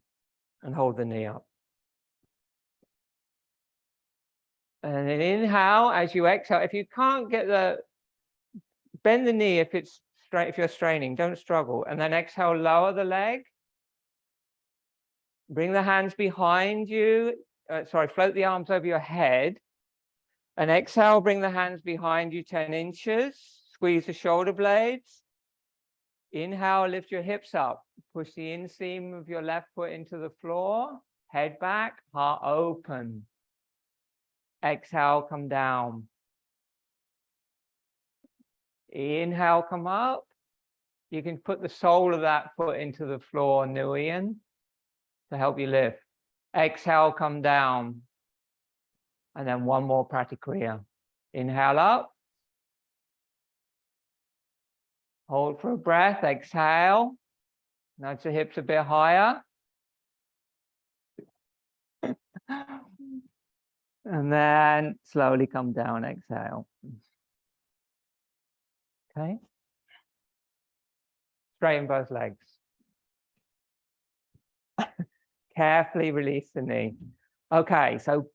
and hold the knee up. And then inhale as you exhale. If you can't get bend the knee if it's straight, if you're straining, don't struggle. And then exhale, lower the leg. Bring the hands behind you. Float the arms over your head. And exhale, bring the hands behind you 10 inches. Squeeze the shoulder blades. Inhale, lift your hips up. Push the inseam of your left foot into the floor. Head back, heart open. Exhale, come down. Inhale, come up. You can put the sole of that foot into the floor, Nuyen, to help you lift. Exhale, come down. And then one more pratikriya. Inhale up. Hold for a breath. Exhale. Nudge the hips a bit higher. And then slowly come down. Exhale. Okay. Straighten both legs. Carefully release the knee. Okay, so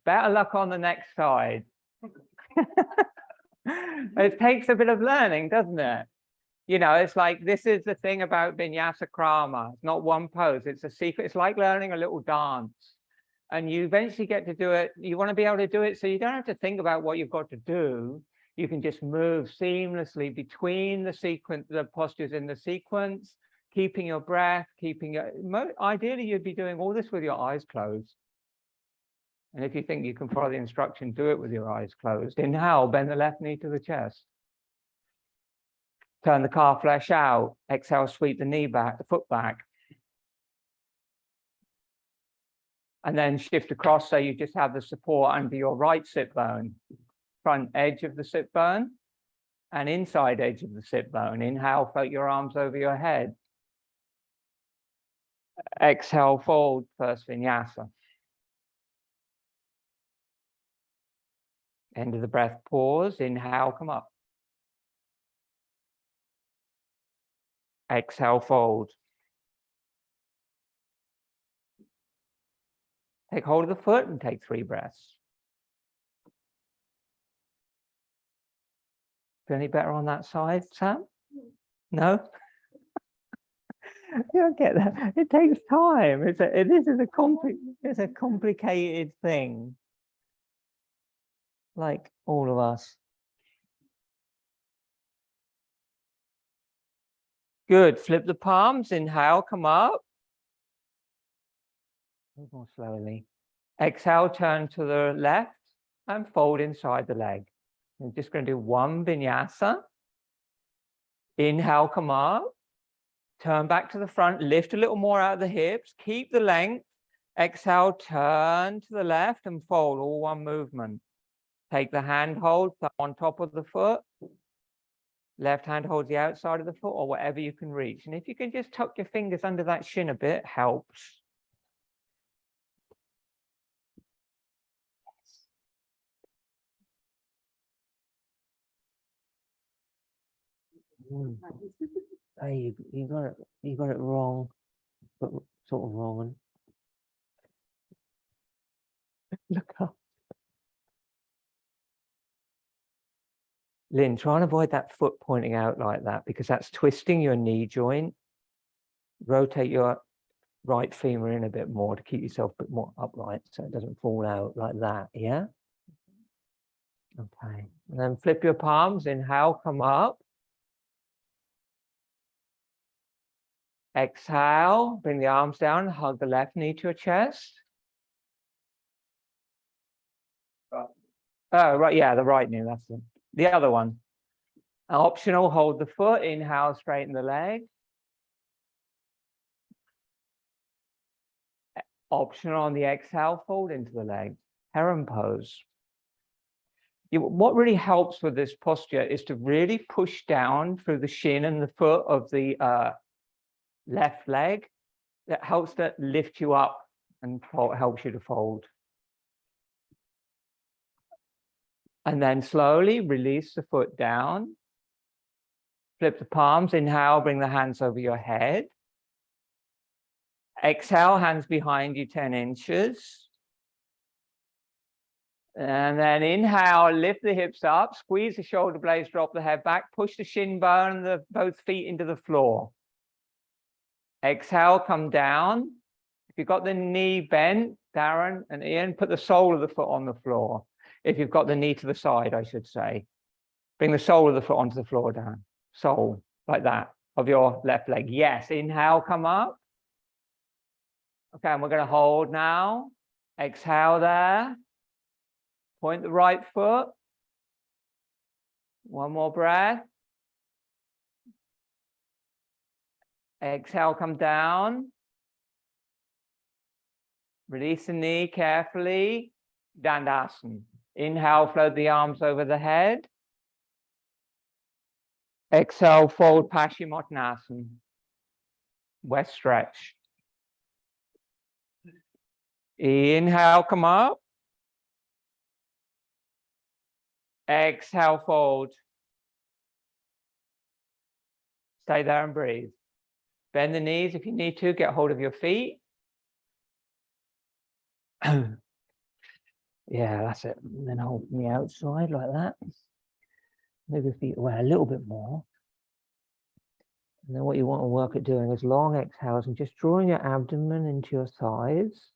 better luck on the next side. It takes a bit of learning, doesn't it? You know, it's like, this is the thing about Vinyasa Krama. It's not one pose, it's a secret. It's like learning a little dance. And you eventually get to do it. You want to be able to do it so you don't have to think about what you've got to do. You can just move seamlessly between the postures in the sequence, keeping your breath, ideally you'd be doing all this with your eyes closed. And if you think you can follow the instruction, do it with your eyes closed. Inhale, bend the left knee to the chest. Turn the calf flesh out. Exhale, sweep the knee back, the foot back. And then shift across so you just have the support under your right sit bone, front edge of the sit bone, and inside edge of the sit bone. Inhale, float your arms over your head. Exhale, fold, first vinyasa. End of the breath, pause. Inhale, come up. Exhale, fold. Take hold of the foot and take 3 breaths. Feel any better on that side, Sam? No? You don't get that. It takes time. It's a complicated thing. Like all of us. Good. Flip the palms. Inhale, come up. More slowly. Exhale, turn to the left and fold inside the leg. I'm just going to do 1 vinyasa. Inhale, come up. Turn back to the front. Lift a little more out of the hips. Keep the length. Exhale, turn to the left and fold, all 1 movement. Take the hand hold on top of the foot. Left hand holds the outside of the foot or whatever you can reach. And if you can just tuck your fingers under that shin a bit, helps. Hey, you got it wrong, but sort of wrong. Look up. Lynn, try and avoid that foot pointing out like that because that's twisting your knee joint. Rotate your right femur in a bit more to keep yourself a bit more upright so it doesn't fall out like that, yeah? Okay, and then flip your palms, inhale, come up. Exhale, bring the arms down, hug the left knee to your chest. Oh, right, yeah, the right knee, that's it. The other one. Optional, hold the foot, inhale, straighten the leg. Optional on the exhale, fold into the leg. Heron pose. What really helps with this posture is to really push down through the shin and the foot of the left leg. That helps to lift you up and helps you to fold. And then slowly release the foot down. Flip the palms, inhale, bring the hands over your head. Exhale, hands behind you 10 inches. And then inhale, lift the hips up, squeeze the shoulder blades, drop the head back, push the shin bone and both feet into the floor. Exhale, come down. If you've got the knee bent, Darren and Ian, put the sole of the foot on the floor. If you've got the knee to the side, I should say. Bring the sole of the foot onto the floor, Darren. Sole, like that, of your left leg. Yes, inhale, come up. Okay, and we're going to hold now. Exhale there. Point the right foot. 1 more breath. Exhale, come down. Release the knee carefully. Dandasana. Inhale, float the arms over the head. Exhale, fold Paschimottanasana. West stretch. Inhale, come up. Exhale, fold. Stay there and breathe. Bend the knees if you need to. Get hold of your feet. Yeah, that's it. And then hold from the outside like that. Move your feet away a little bit more. And then what you want to work at doing is long exhales and just drawing your abdomen into your thighs.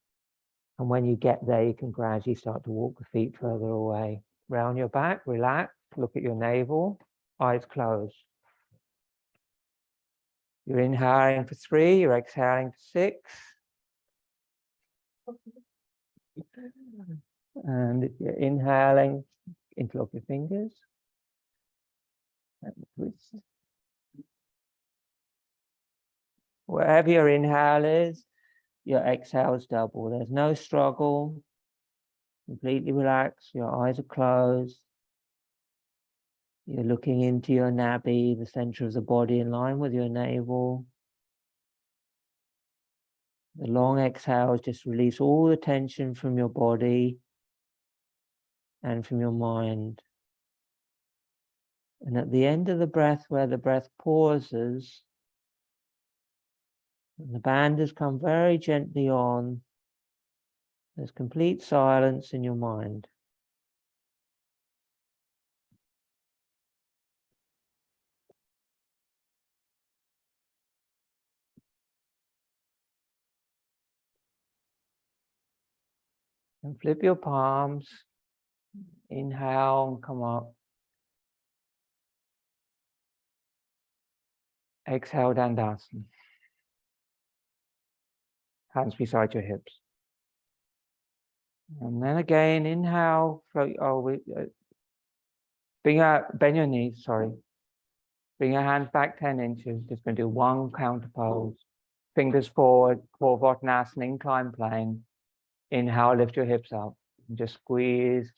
And when you get there, you can gradually start to walk the feet further away. Round your back, relax, look at your navel, eyes closed. You're inhaling for 3, you're exhaling for 6. And you're inhaling, interlock your fingers. And twist. Wherever your inhale is, your exhale is double. There's no struggle. Completely relaxed. Your eyes are closed. You're looking into your nabi, the center of the body, in line with your navel. The long exhales just release all the tension from your body and from your mind. And at the end of the breath, where the breath pauses, and the band has come very gently on, There's complete silence in your mind. And flip your palms. Inhale and come up. Exhale, Dandasana. Hands beside your hips. And then again, inhale, float. Bend your knees, sorry. Bring your hands back 10 inches. Just going to do one counter pose. Fingers forward, Purvottanasana, incline plane. Inhale, lift your hips up. And just squeeze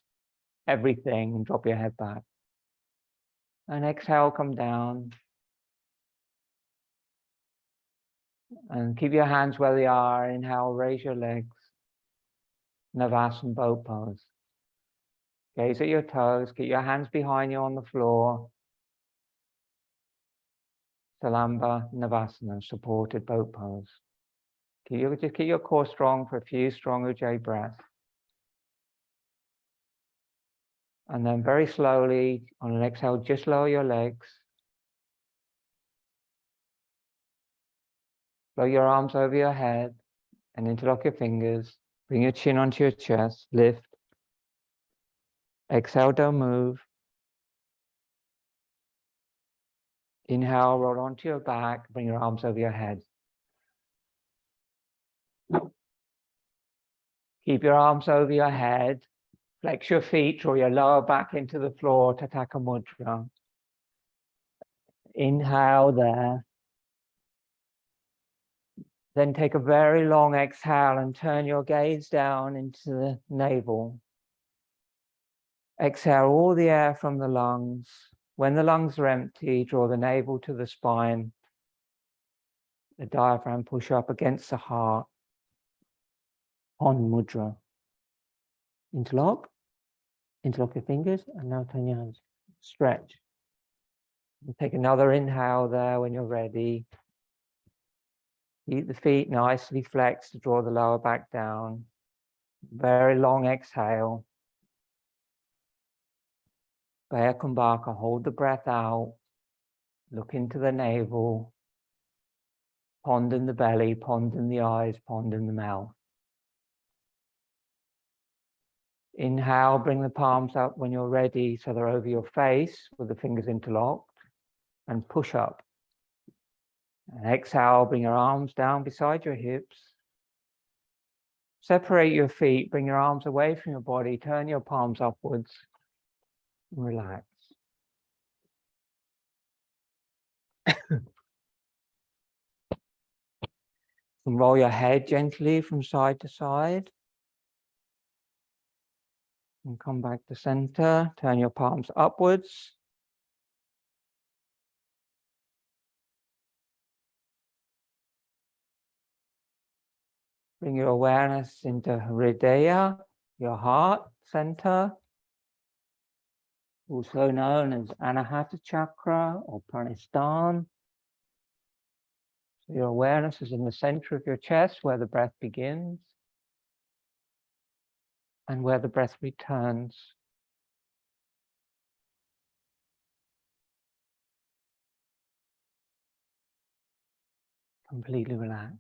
everything and drop your head back. And exhale, come down. And keep your hands where they are. Inhale, raise your legs. Navasana boat pose. Gaze at your toes. Keep your hands behind you on the floor. Salamba Navasana, supported boat pose. Just keep your core strong for a few strong Ujjayi breaths. And then very slowly, on an exhale, just lower your legs. Flow your arms over your head and interlock your fingers. Bring your chin onto your chest, lift. Exhale, don't move. Inhale, roll onto your back, bring your arms over your head. Keep your arms over your head. Flex your feet, draw your lower back into the floor, Tataka Mudra. Inhale there. Then take a very long exhale and turn your gaze down into the navel. Exhale all the air from the lungs. When the lungs are empty, draw the navel to the spine. The diaphragm push up against the heart. On mudra. Interlock. Interlock your fingers and now turn your hands. Stretch. And take another inhale there when you're ready. Keep the feet nicely flexed to draw the lower back down. Very long exhale. Baya Kumbhaka, hold the breath out. Look into the navel. Pond in the belly, pond in the eyes, pond in the mouth. Inhale, bring the palms up when you're ready so they're over your face with the fingers interlocked and push up. And exhale, bring your arms down beside your hips. Separate your feet, bring your arms away from your body, turn your palms upwards and relax. And roll your head gently from side to side. And come back to center, turn your palms upwards. Bring your awareness into Hridaya, your heart center, also known as Anahata Chakra or Pranisthan. So your awareness is in the center of your chest where the breath begins and where the breath returns. Completely relax.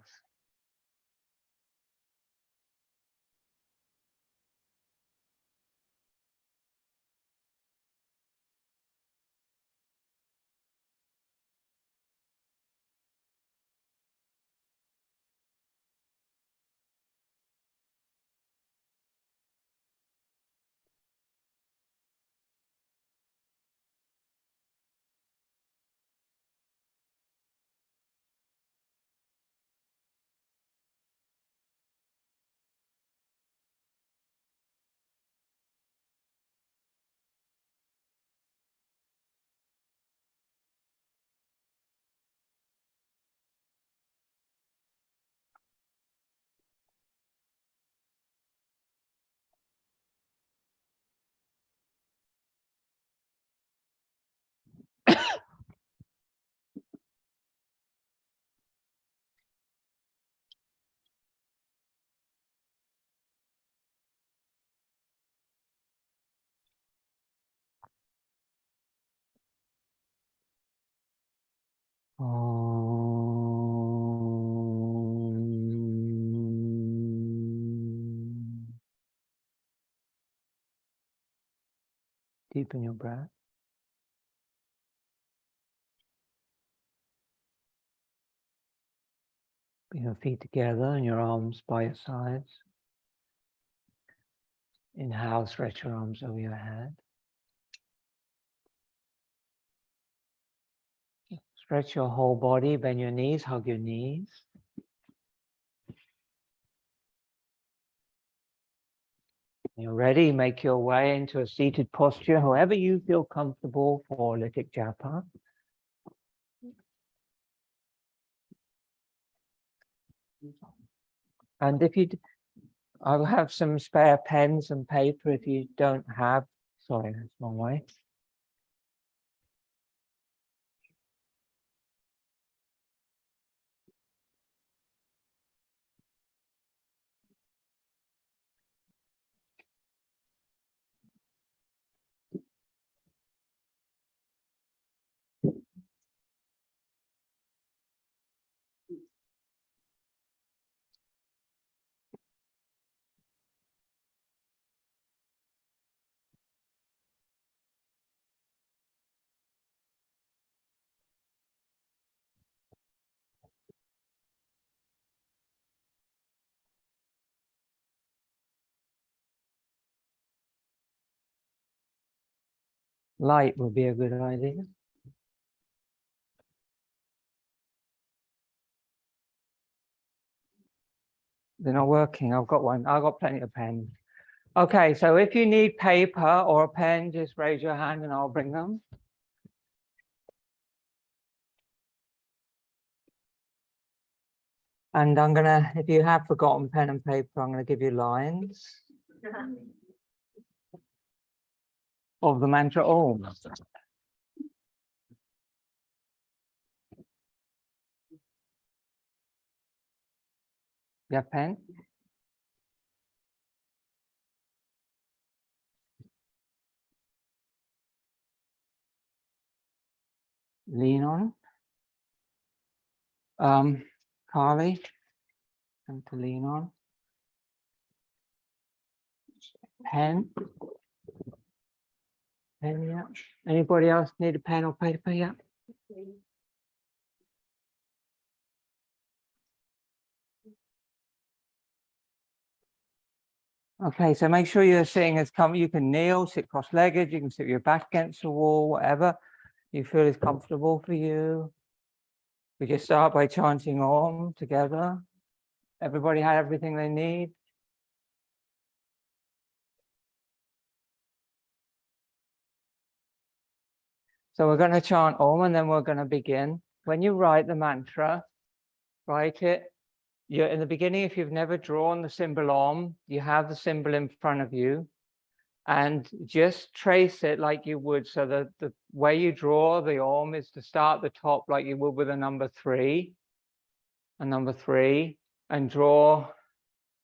Deepen your breath. Bring your feet together and your arms by your sides. Inhale, stretch your arms over your head. Stretch your whole body, bend your knees, hug your knees. When you're ready, make your way into a seated posture, however you feel comfortable for Lithik Japa. And if you, I'll have some spare pens and paper if you don't have. Sorry, that's the wrong way. Light would be a good idea. They're not working. I've got one. I've got plenty of pens. Okay, so if you need paper or a pen, just raise your hand and I'll bring them. And I'm gonna, if you have forgotten pen and paper, I'm gonna give you lines of the mantra Om. You have pen? Lean on. Carly, come to lean on. Pen. Pen, yeah. Anybody else need a pen or paper? Yeah. Okay, so make sure you're sitting as comfortable. You can kneel, sit cross-legged, you can sit with your back against the wall, whatever you feel is comfortable for you. We just start by chanting Om together. Everybody had everything they need. So we're going to chant Om and then we're going to begin. When you write the mantra, write it. You're in the beginning, if you've never drawn the symbol Om, you have the symbol in front of you and just trace it like you would. So that the way you draw the Om is to start the top like you would with a number 3, and draw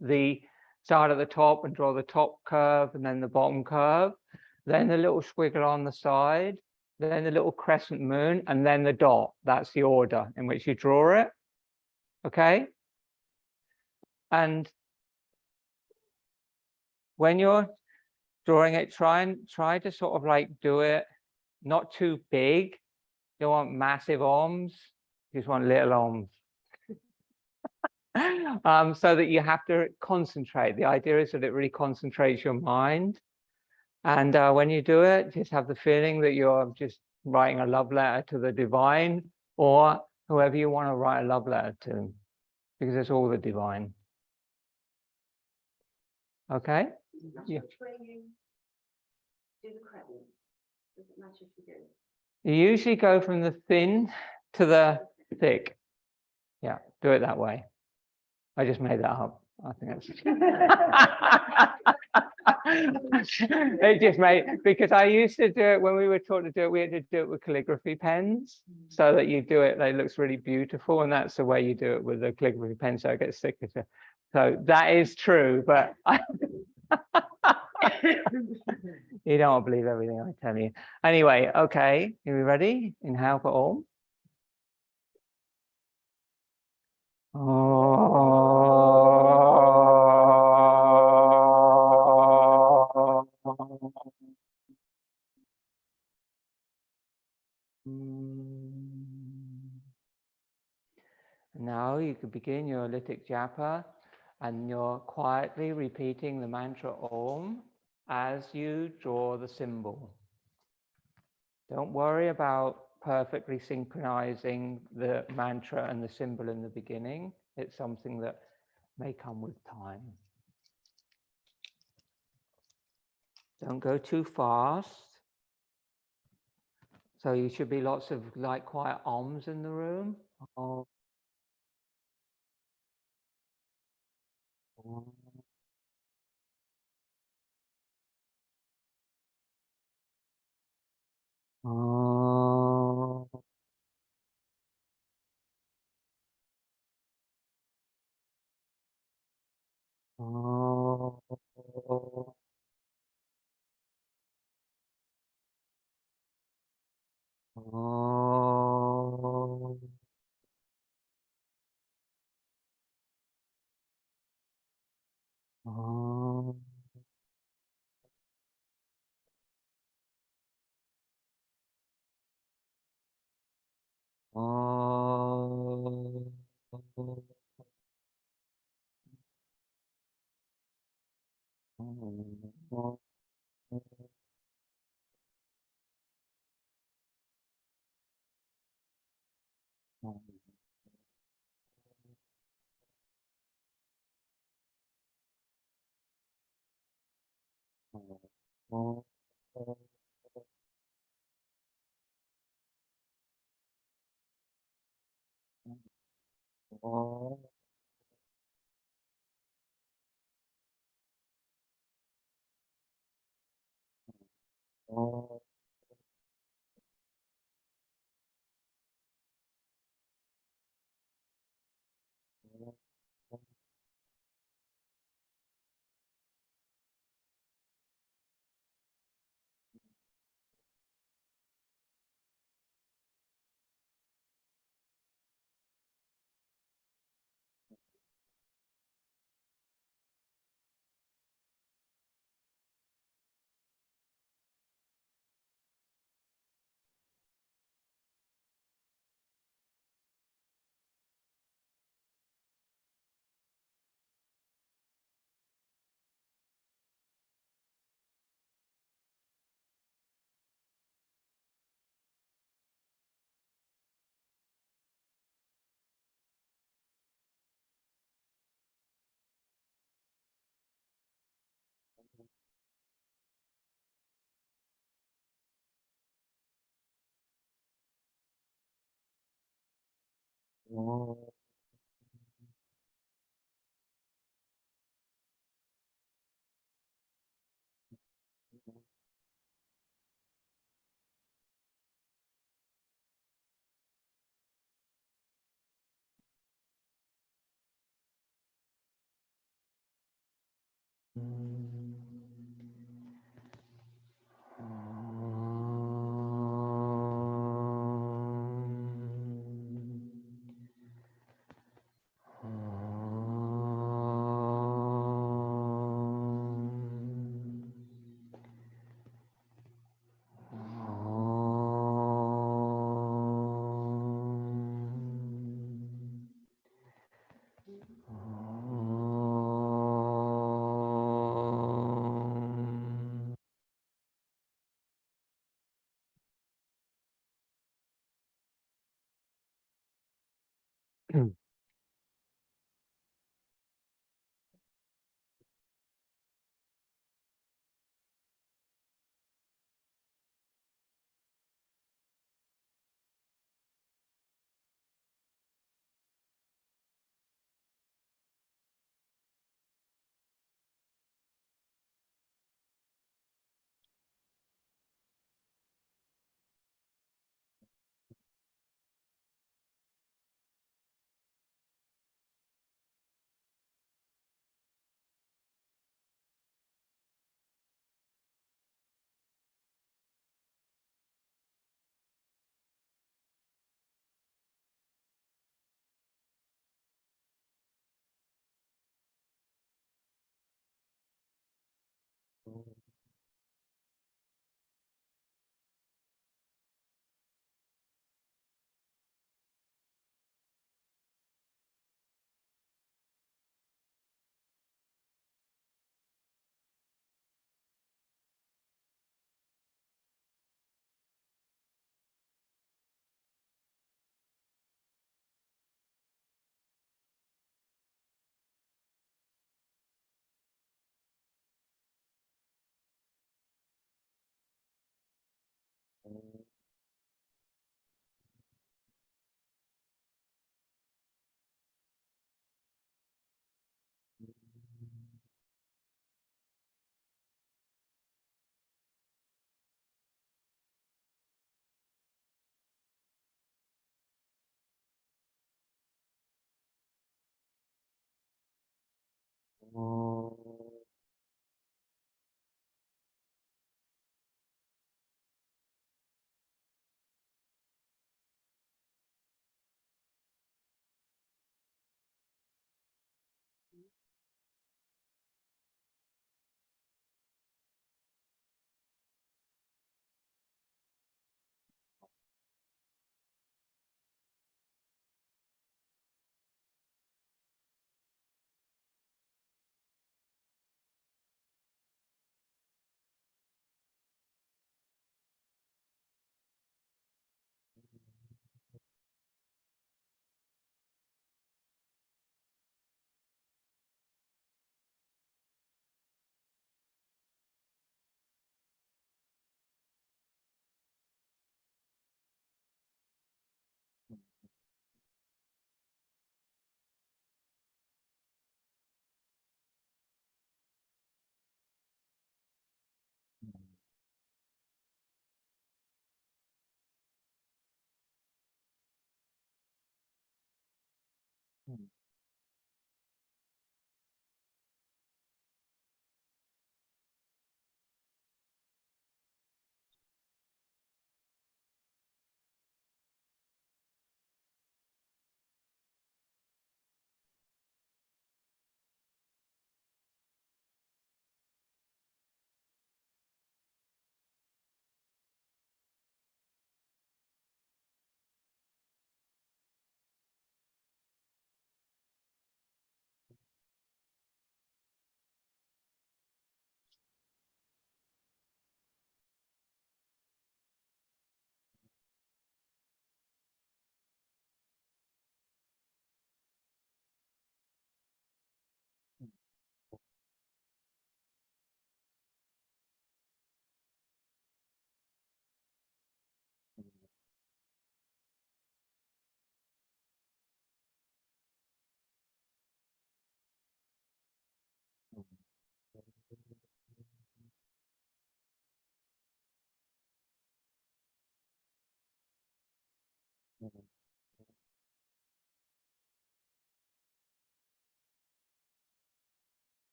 the start at the top and draw the top curve and then the bottom curve, then the little squiggle on the side, then the little crescent moon, and then the dot. That's the order in which you draw it. Okay? And when you're drawing it, try to sort of like do it not too big. You don't want massive Oms, you just want little Oms. So that you have to concentrate. The idea is that it really concentrates your mind. And when you do it, just have the feeling that you're just writing a love letter to the divine or whoever you want to write a love letter to, because it's all the divine. Okay? Yeah. You usually go from the thin to the thick. Yeah, do it that way. I just made that up. I think that's it just made, because I used to do it when we were taught to do it, we had to do it with calligraphy pens so that you do it, it looks really beautiful, and that's the way you do it with a calligraphy pen, so it gets thicker. So that is true, but you don't believe everything I tell you. Anyway, okay, are we ready? Inhale for Om. Now you can begin your Lithik Japa, and you're quietly repeating the mantra Om as you draw the symbol. Don't worry about perfectly synchronizing the mantra and the symbol in the beginning. It's something that may come with time. Don't go too fast. So you should be lots of like quiet oms in the room. Om. Om. Om. Om. Om. Om. Om.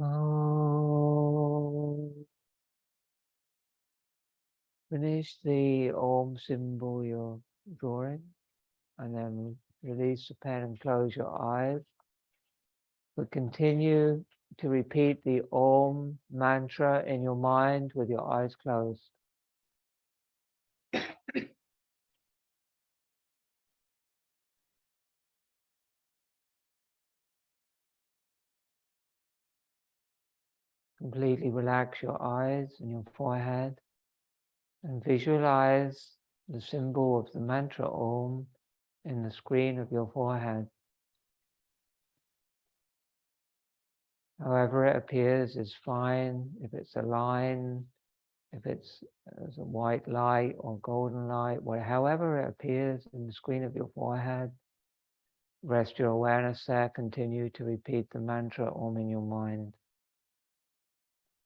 Oh, finish the Om symbol you're drawing, and then release the pen and close your eyes. But continue to repeat the Om mantra in your mind with your eyes closed. Completely relax your eyes and your forehead and visualize the symbol of the mantra Om in the screen of your forehead. However it appears is fine. If it's a line, if it's as a white light or golden light, however it appears in the screen of your forehead, rest your awareness there. Continue to repeat the mantra Om in your mind.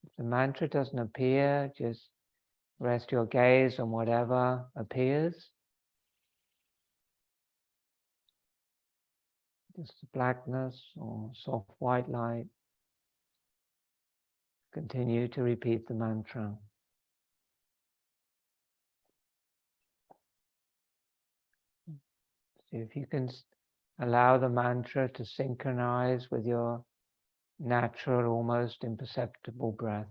If the mantra doesn't appear, just rest your gaze on whatever appears. just blackness or soft white light. Continue to repeat the mantra. See if you can allow the mantra to synchronize with your natural, almost imperceptible breath.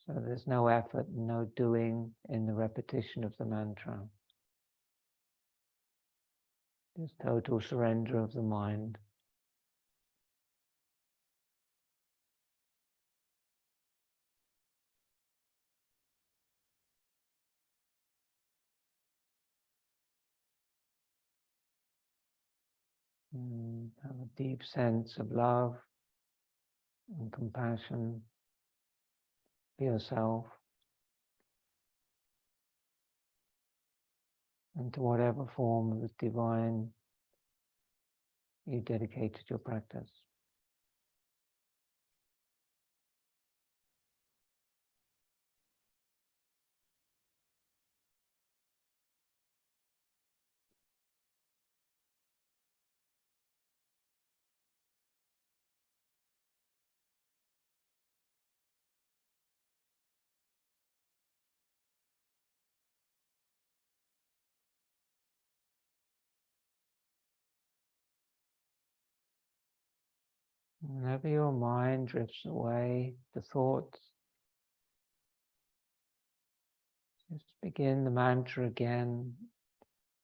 So there's no effort, no doing in the repetition of the mantra. Just total surrender of the mind. Have a deep sense of love and compassion for yourself and to whatever form of the divine you dedicated your practice. Whenever your mind drifts away to thoughts, just begin the mantra again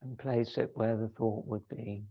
and place it where the thought would be.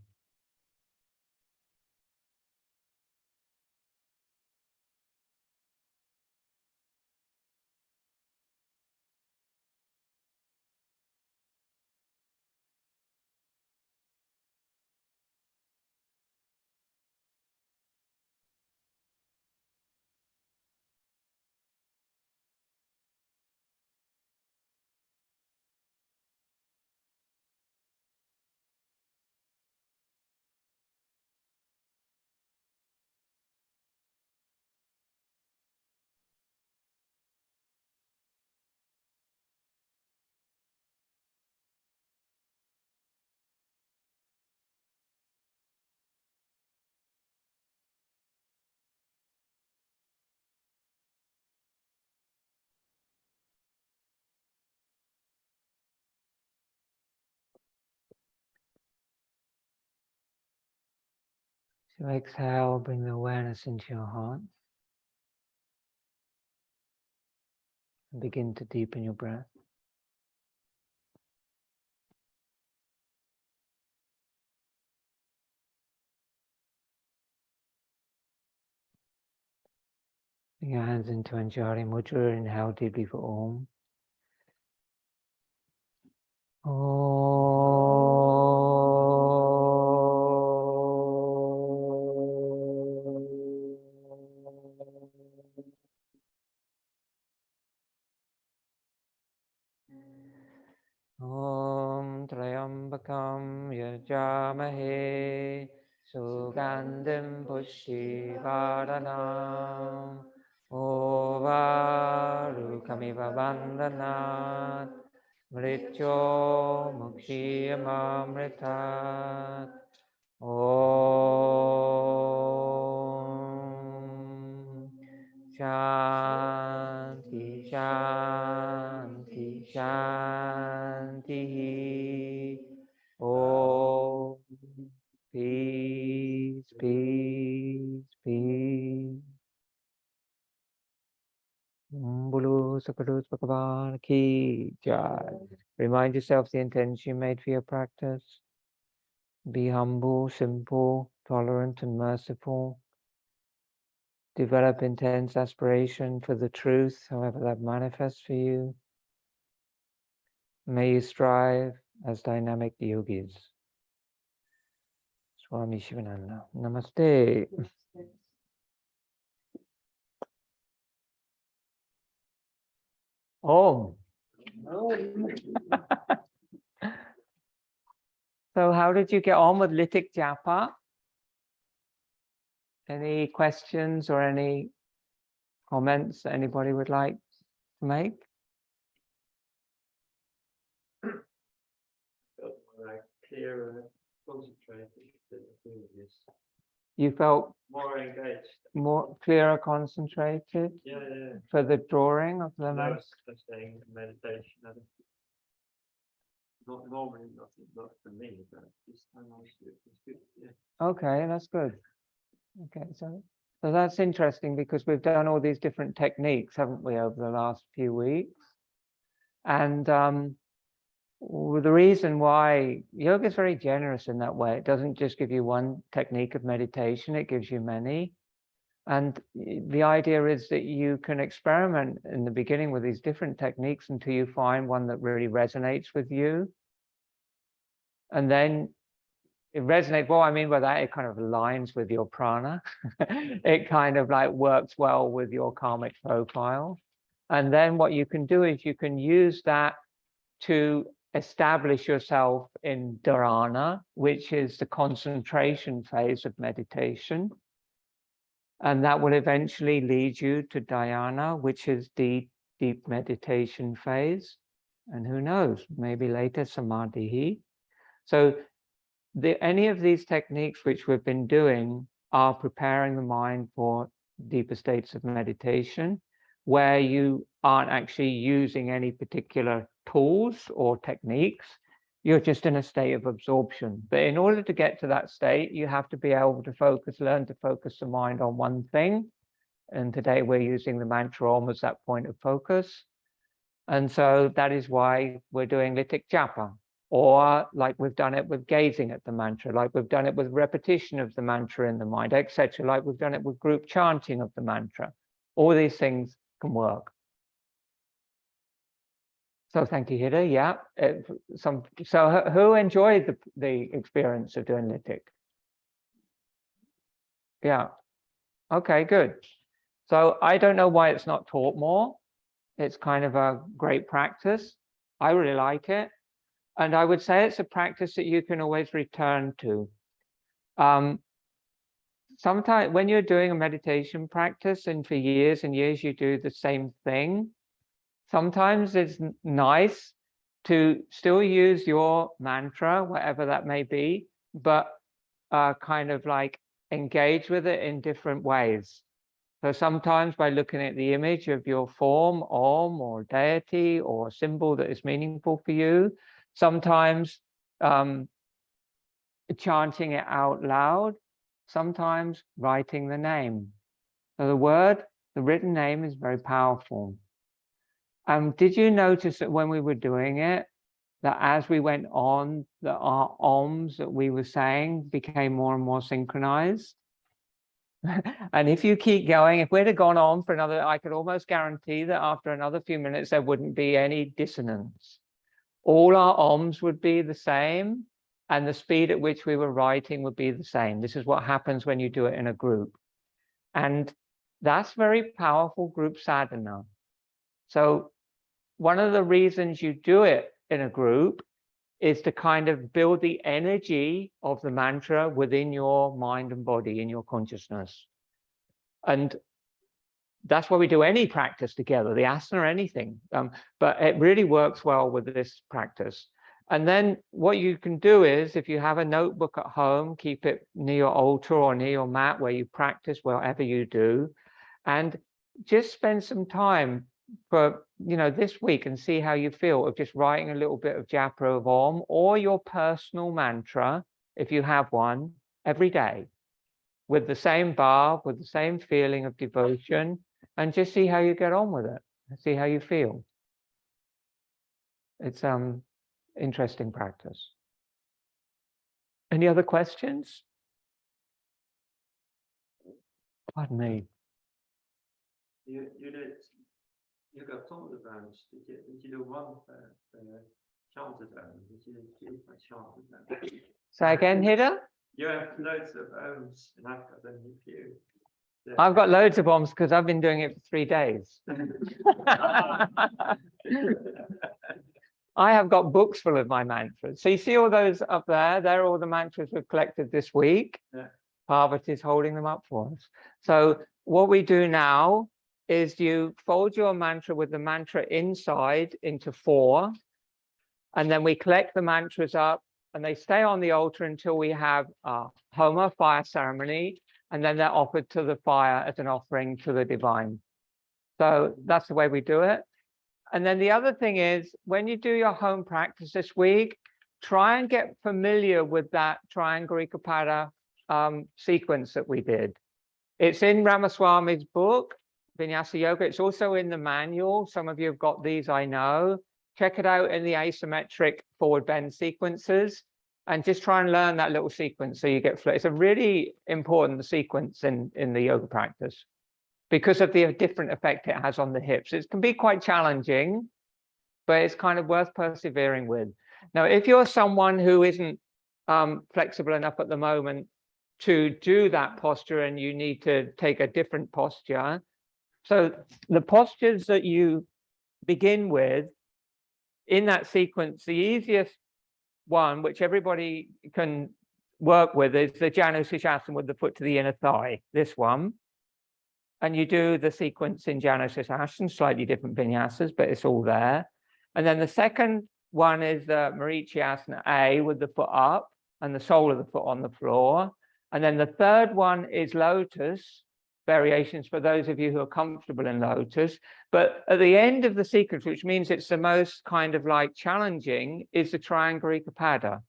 So exhale, bring the awareness into your heart and begin to deepen your breath. Bring your hands into Anjali Mudra, inhale deeply for Om. Om Triambakam Yajamahe Sugandhim Pushtivaranam Ovarukamiva Bandhanat Mrityo Mukshiyamamritat Om Shanti Shanti Shanti Om Peace Peace Peace Bulu Sakadus Bhagavan Ki Jai. Remind yourself the intention you made for your practice. Be humble, simple, tolerant and merciful. Develop intense aspiration for the truth, however that manifests for you. May you strive as dynamic yogis. Swami Shivananda. Namaste. Om. So how did you get on with Lithik Japa? Any questions or any comments that anybody would like to make? When I clearer, concentrated than the previous. You felt More engaged. more clearer, concentrated Yeah, yeah. for the drawing of the That man. was just saying meditation. Not normally, not for me, but this time I was good. Yeah. Okay, that's good. Okay, so that's interesting because we've done all these different techniques, haven't we, over the last few weeks? And the reason why yoga is very generous in that way, it doesn't just give you one technique of meditation, it gives you many. And the idea is that you can experiment in the beginning with these different techniques until you find one that really resonates with you. And then it resonates. What I mean by that, it kind of aligns with your prana. It kind of like works well with your karmic profile. And then what you can do is you can use that to establish yourself in dharana, which is the concentration phase of meditation. And that will eventually lead you to dhyana, which is the deep meditation phase. And who knows, maybe later samadhi. So any of these techniques which we've been doing are preparing the mind for deeper states of meditation, where you aren't actually using any particular tools or techniques. You're just in a state of absorption. But in order to get to that state, you have to be able to learn to focus the mind on one thing. And today we're using the mantra Om as that point of focus. And so that is why we're doing Lithik Japa, or like we've done it with gazing at the mantra, like we've done it with repetition of the mantra in the mind, etc., like we've done it with group chanting of the mantra. All these things can work. So thank you, Hida. Yeah. So who enjoyed the experience of doing Lithik? Yeah. Okay, good. So I don't know why it's not taught more. It's kind of a great practice. I really like it. And I would say it's a practice that you can always return to. Sometimes when you're doing a meditation practice and for years and years you do the same thing, sometimes it's nice to still use your mantra, whatever that may be, but kind of like engage with it in different ways. So sometimes by looking at the image of your form, Om, or deity, or symbol that is meaningful for you, sometimes chanting it out loud, sometimes writing the name. So the written name is very powerful. Did you notice that when we were doing it, that as we went on, our Oms that we were saying became more and more synchronized? And if you keep going, if we'd have gone on for another, I could almost guarantee that after another few minutes, there wouldn't be any dissonance. All our Oms would be the same, and the speed at which we were writing would be the same. This is what happens when you do it in a group. And that's very powerful group sadhana. So one of the reasons you do it in a group is to kind of build the energy of the mantra within your mind and body, in your consciousness. And that's why we do any practice together, the asana or anything. But it really works well with this practice. And then what you can do is, if you have a notebook at home, keep it near your altar or near your mat where you practice, wherever you do, and just spend some time for this week and see how you feel of just writing a little bit of japa of Om or your personal mantra, if you have one, every day with the same bhav, with the same feeling of devotion, and just see how you get on with it, see how you feel. It's interesting practice. Any other questions? Pardon me. You got told about, did you do one chanted them? Did you do my chanted them? Say again, Hida? You have loads of Oms, and I've got only a few. I've got loads of Oms because I've been doing it for 3 days. I have got books full of my mantras. So you see all those up there? They're all the mantras we've collected this week. Yeah. Parvati is holding them up for us. So what we do now is you fold your mantra with the mantra inside into 4, and then we collect the mantras up and they stay on the altar until we have a Homa fire ceremony, and then they're offered to the fire as an offering to the divine. So that's the way we do it. And then the other thing is, when you do your home practice this week, try and get familiar with that Triangle Ekapada sequence that we did. It's in Ramaswami's book, Vinyasa Yoga. It's also in the manual. Some of you have got these, I know. Check it out in the asymmetric forward bend sequences, and just try and learn that little sequence so you get flow. It's a really important sequence in the yoga practice because of the different effect it has on the hips. It can be quite challenging, but it's kind of worth persevering with. Now, if you're someone who isn't flexible enough at the moment to do that posture and you need to take a different posture, so the postures that you begin with in that sequence, the easiest one, which everybody can work with, is the Janu Sirsasana with the foot to the inner thigh, this one. And you do the sequence in Janu Sirsasana, slightly different vinyasas, but it's all there. And then the second one is the Marichiasana A with the foot up and the sole of the foot on the floor. And then the third one is lotus variations for those of you who are comfortable in lotus. But at the end of the sequence, which means it's the most kind of like challenging, is the Triangle Ekapada.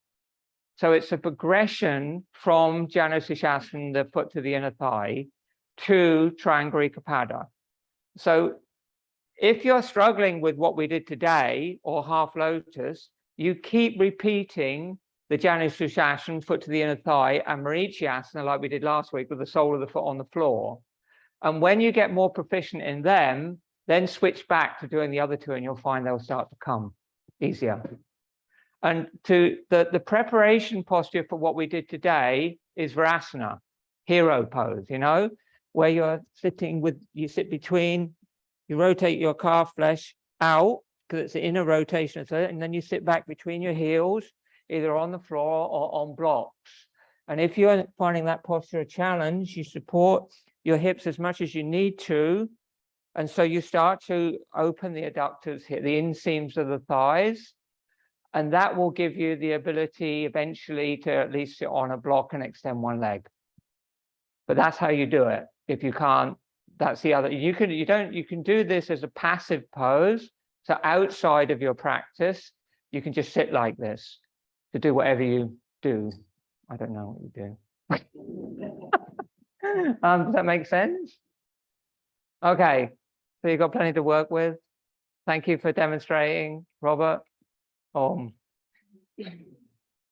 So it's a progression from Janu Sirsasana, the foot to the inner thigh, to Triangle Ekapada. So if you're struggling with what we did today or half lotus, you keep repeating the Janu Sirsasana, foot to the inner thigh, and Marichiasana like we did last week with the sole of the foot on the floor. And when you get more proficient in them, then switch back to doing the other two and you'll find they'll start to come easier. And to the preparation posture for what we did today is Virasana, hero pose, you know, where you're sitting with, you sit between, you rotate your calf flesh out because it's the inner rotation, and then you sit back between your heels, either on the floor or on blocks. And if you're finding that posture a challenge, you support your hips as much as you need to. And so you start to open the adductors here, the inseams of the thighs. And that will give you the ability eventually to at least sit on a block and extend one leg. But that's how you do it. If you can't, that's the other. You can do this as a passive pose. So outside of your practice, you can just sit like this to do whatever you do. I don't know what you do. Does that make sense? Okay, so you've got plenty to work with. Thank you for demonstrating, Robert.